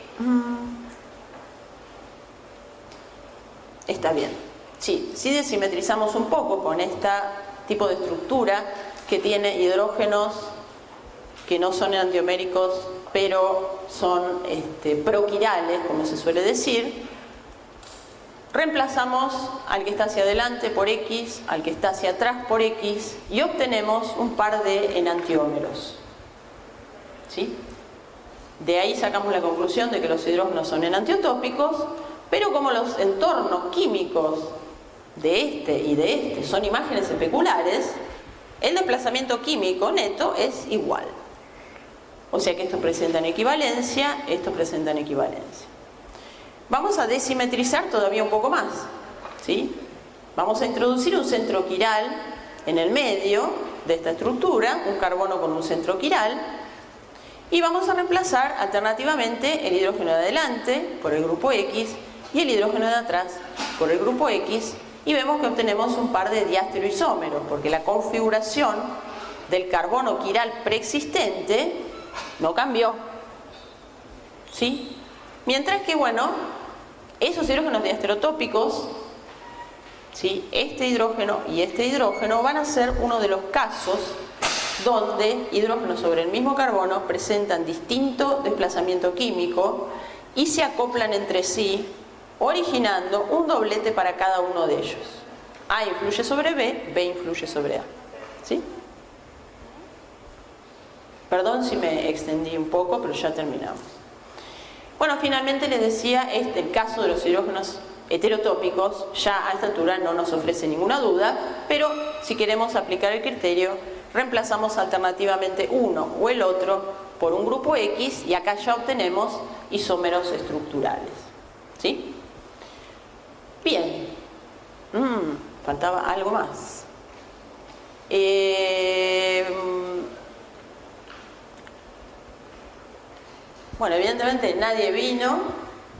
está bien. Sí, si desimetrizamos un poco con este tipo de estructura que tiene hidrógenos que no son enantioméricos pero son proquirales, como se suele decir, reemplazamos al que está hacia adelante por X, al que está hacia atrás por X y obtenemos un par de enantiómeros, ¿sí? De ahí sacamos la conclusión de que los hidrógenos son enantiotópicos, pero como los entornos químicos de este y de este son imágenes especulares, el desplazamiento químico neto es igual. O sea que estos presentan equivalencia, estos presentan equivalencia. Vamos a desimetrizar todavía un poco más, ¿sí? Vamos a introducir un centro quiral en el medio de esta estructura, un carbono con un centro quiral, Y vamos a reemplazar alternativamente el hidrógeno de adelante por el grupo X y el hidrógeno de atrás por el grupo X, y vemos que obtenemos un par de diastereoisómeros, porque la configuración del carbono quiral preexistente no cambió, ¿sí? Mientras que, bueno, esos hidrógenos diastereotópicos, ¿sí?, este hidrógeno y este hidrógeno van a ser uno de los casos donde hidrógenos sobre el mismo carbono presentan distinto desplazamiento químico y se acoplan entre sí, originando un doblete para cada uno de ellos. A influye sobre B, B influye sobre A, ¿sí? Perdón si me extendí un poco, pero ya terminamos. Bueno, finalmente les decía, el caso de los hidrógenos heterotópicos ya a esta altura no nos ofrece ninguna duda, pero si queremos aplicar el criterio, reemplazamos alternativamente uno o el otro por un grupo X y acá ya obtenemos isómeros estructurales, ¿sí? Bien, faltaba algo más. Bueno, evidentemente nadie vino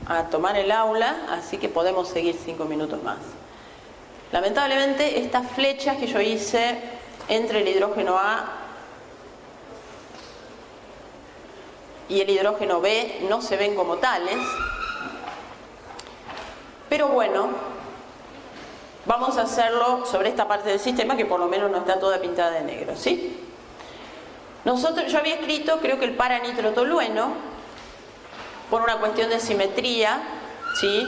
a tomar el aula, así que podemos seguir 5 minutos más. Lamentablemente estas flechas que yo hice entre el hidrógeno A y el hidrógeno B no se ven como tales, pero bueno, vamos a hacerlo sobre esta parte del sistema que por lo menos no está toda pintada de negro, ¿sí? Yo había escrito, creo que el paranitrotolueno, por una cuestión de simetría, ¿sí?,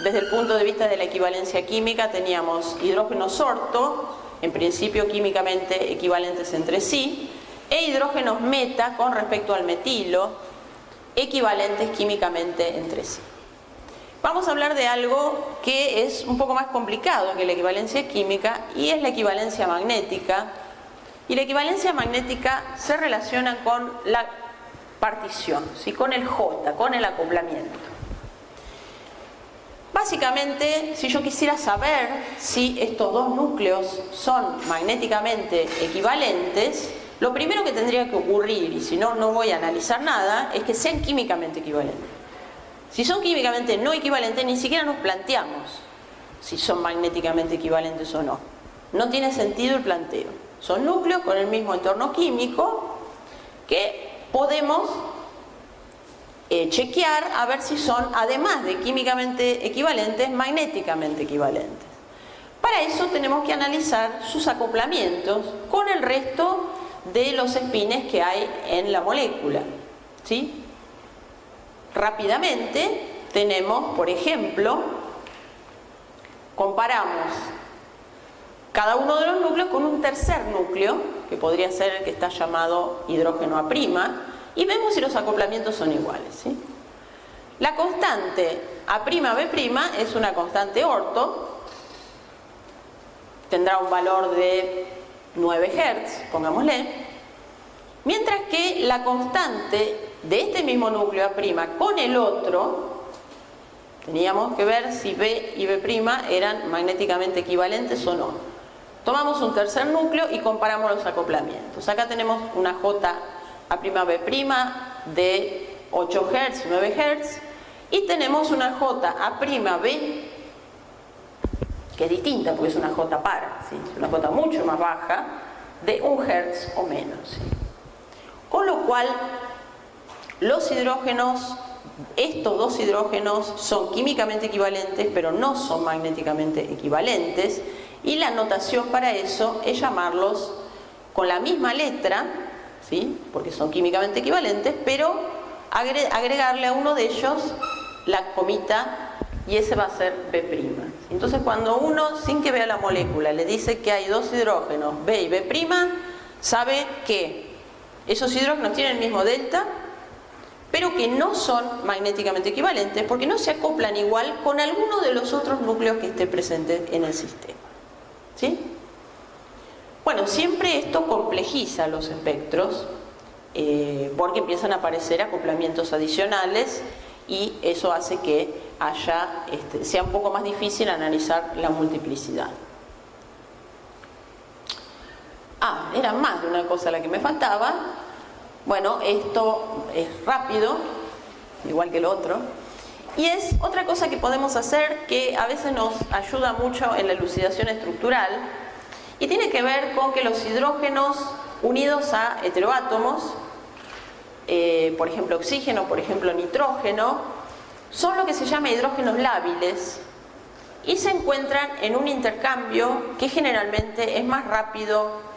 desde el punto de vista de la equivalencia química teníamos hidrógenos orto, en principio químicamente equivalentes entre sí, e hidrógenos meta con respecto al metilo, equivalentes químicamente entre sí. Vamos a hablar de algo que es un poco más complicado que la equivalencia química, y es la equivalencia magnética. Y la equivalencia magnética se relaciona con la partición, ¿sí?, con el J, con el acoplamiento. Básicamente, si yo quisiera saber si estos dos núcleos son magnéticamente equivalentes, lo primero que tendría que ocurrir, y si no, no voy a analizar nada, es que sean químicamente equivalentes. Si son químicamente no equivalentes, ni siquiera nos planteamos si son magnéticamente equivalentes o no. No tiene sentido el planteo. Son núcleos con el mismo entorno químico que podemos chequear a ver si son, además de químicamente equivalentes, magnéticamente equivalentes. Para eso tenemos que analizar sus acoplamientos con el resto de los espines que hay en la molécula, ¿sí? Rápidamente tenemos, por ejemplo, comparamos cada uno de los núcleos con un tercer núcleo, que podría ser el que está llamado hidrógeno A', y vemos si los acoplamientos son iguales, ¿sí? La constante A'B' es una constante orto, tendrá un valor de 9 Hz, pongámosle, mientras que la constante de este mismo núcleo A' con el otro, teníamos que ver si B y B' eran magnéticamente equivalentes o no. Tomamos un tercer núcleo y comparamos los acoplamientos. Acá tenemos una J A'B' de 8 Hz, 9 Hz, y tenemos una J A'B que es distinta porque es una J par, ¿sí? Es una J mucho más baja, de 1 Hz o menos, ¿sí? Con lo cual, los hidrógenos, estos dos hidrógenos son químicamente equivalentes, pero no son magnéticamente equivalentes, y la notación para eso es llamarlos con la misma letra, ¿sí?, porque son químicamente equivalentes, pero agregarle a uno de ellos la comita, y ese va a ser B'. Entonces, cuando uno, sin que vea la molécula, le dice que hay dos hidrógenos, B y B', sabe que esos hidrógenos tienen el mismo delta, pero que no son magnéticamente equivalentes porque no se acoplan igual con alguno de los otros núcleos que esté presente en el sistema, ¿sí? Bueno, siempre esto complejiza los espectros porque empiezan a aparecer acoplamientos adicionales, y eso hace que sea un poco más difícil analizar la multiplicidad. Era más de una cosa la que me faltaba. Bueno, esto es rápido, igual que el otro. Y es otra cosa que podemos hacer que a veces nos ayuda mucho en la elucidación estructural y tiene que ver con que los hidrógenos unidos a heteroátomos, por ejemplo oxígeno, por ejemplo nitrógeno, son lo que se llama hidrógenos lábiles y se encuentran en un intercambio que generalmente es más rápido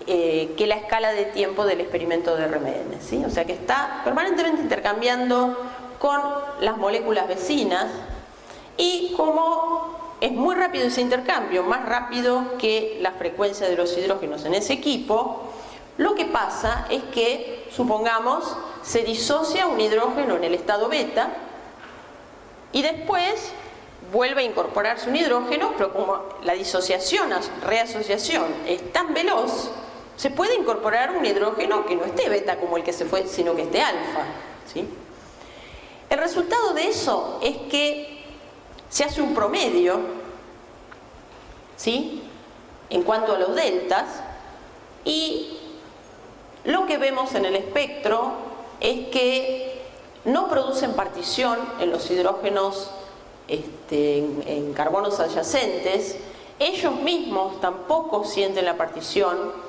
que la escala de tiempo del experimento de RMN, ¿sí? O sea que está permanentemente intercambiando con las moléculas vecinas y como es muy rápido ese intercambio, más rápido que la frecuencia de los hidrógenos en ese equipo, lo que pasa es que, supongamos, se disocia un hidrógeno en el estado beta y después vuelve a incorporarse un hidrógeno, pero como la disociación, reasociación es tan veloz, se puede incorporar un hidrógeno que no esté beta como el que se fue, sino que esté alfa, ¿sí? El resultado de eso es que se hace un promedio, ¿sí?, en cuanto a los deltas, y lo que vemos en el espectro es que no producen partición en los hidrógenos en carbonos adyacentes, ellos mismos tampoco sienten la partición,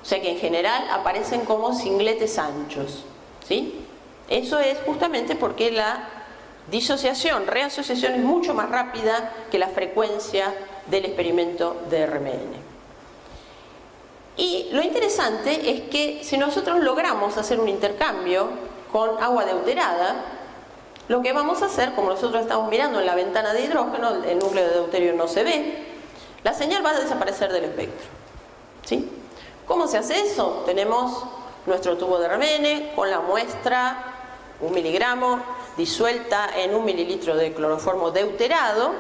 o sea que en general aparecen como singletes anchos, ¿sí? Eso es justamente porque la disociación, reasociación es mucho más rápida que la frecuencia del experimento de RMN. Y lo interesante es que si nosotros logramos hacer un intercambio con agua deuterada, lo que vamos a hacer, como nosotros estamos mirando en la ventana de hidrógeno, el núcleo de deuterio no se ve, la señal va a desaparecer del espectro, ¿sí? ¿Cómo se hace eso? Tenemos nuestro tubo de RMN con la muestra 1 miligramo disuelta en 1 mililitro de cloroformo deuterado.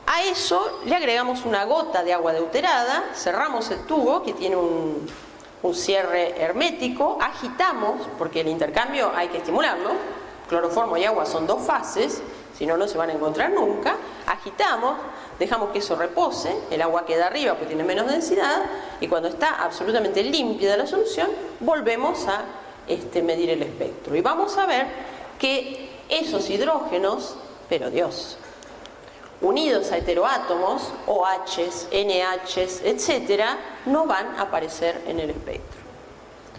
A eso le agregamos una gota de agua deuterada, cerramos el tubo que tiene un cierre hermético, agitamos, porque el intercambio hay que estimularlo, cloroformo y agua son dos fases, si no, no se van a encontrar nunca, agitamos, dejamos que eso repose, el agua queda arriba porque tiene menos densidad, y cuando está absolutamente límpida la solución, volvemos a medir el espectro. Y vamos a ver que esos hidrógenos, pero Dios, unidos a heteroátomos, OHs, NHs, etcétera, no van a aparecer en el espectro.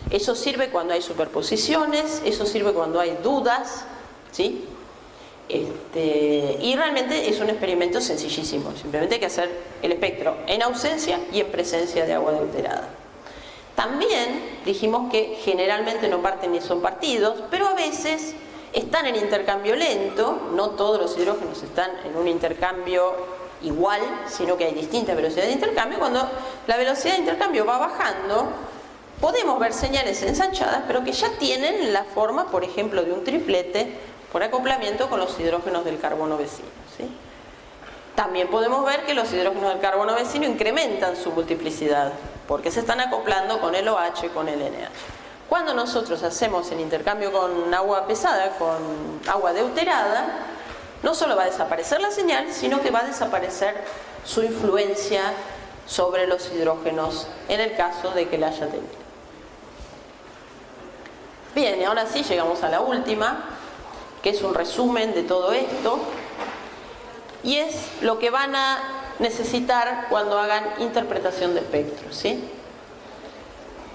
Eso sirve cuando hay superposiciones, eso sirve cuando hay dudas, ¿sí? Y realmente es un experimento sencillísimo, simplemente hay que hacer el espectro en ausencia y en presencia de agua deuterada. También dijimos que generalmente no parten ni son partidos, pero a veces están en intercambio lento, no todos los hidrógenos están en un intercambio igual, sino que hay distintas velocidades de intercambio. Cuando la velocidad de intercambio va bajando, podemos ver señales ensanchadas, pero que ya tienen la forma, por ejemplo, de un triplete por acoplamiento con los hidrógenos del carbono vecino, ¿sí? También podemos ver que los hidrógenos del carbono vecino incrementan su multiplicidad, porque se están acoplando con el OH, con el NH. Cuando nosotros hacemos el intercambio con agua pesada, con agua deuterada, no solo va a desaparecer la señal, sino que va a desaparecer su influencia sobre los hidrógenos en el caso de que la haya tenido. Bien, y ahora sí llegamos a la última, que es un resumen de todo esto, y es lo que van a necesitar cuando hagan interpretación de espectros, ¿sí?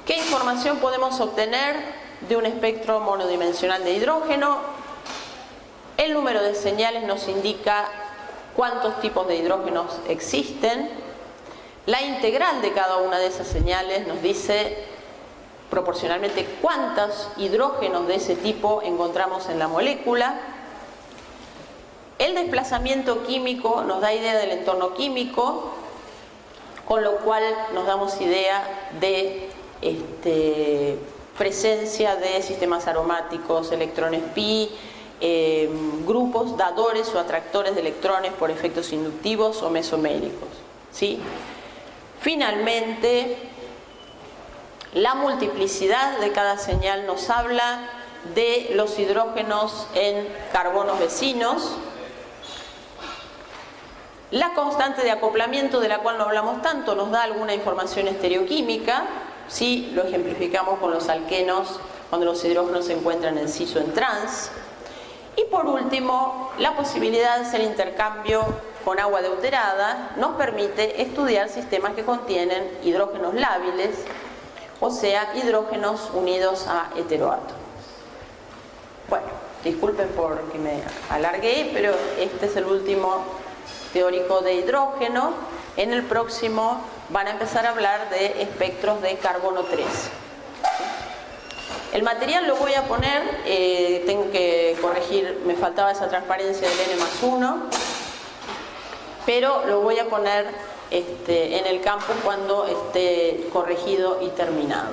¿Qué información podemos obtener de un espectro monodimensional de hidrógeno? El número de señales nos indica cuántos tipos de hidrógenos existen. La integral de cada una de esas señales nos dice proporcionalmente cuántos hidrógenos de ese tipo encontramos en la molécula. El desplazamiento químico nos da idea del entorno químico, con lo cual nos damos idea de presencia de sistemas aromáticos, electrones pi, grupos dadores o atractores de electrones por efectos inductivos o mesoméricos, ¿sí? Finalmente, la multiplicidad de cada señal nos habla de los hidrógenos en carbonos vecinos. La constante de acoplamiento, de la cual no hablamos tanto, nos da alguna información estereoquímica, si lo ejemplificamos con los alquenos cuando los hidrógenos se encuentran en cis o en trans. Y por último, la posibilidad de hacer intercambio con agua deuterada nos permite estudiar sistemas que contienen hidrógenos lábiles, o sea, hidrógenos unidos a heteroátomos. Bueno, disculpen porque me alargué, pero este es el último teórico de hidrógeno. En el próximo van a empezar a hablar de espectros de carbono 13. El material lo voy a poner, tengo que corregir, me faltaba esa transparencia del N+1, pero lo voy a poner en el campus cuando esté corregido y terminado.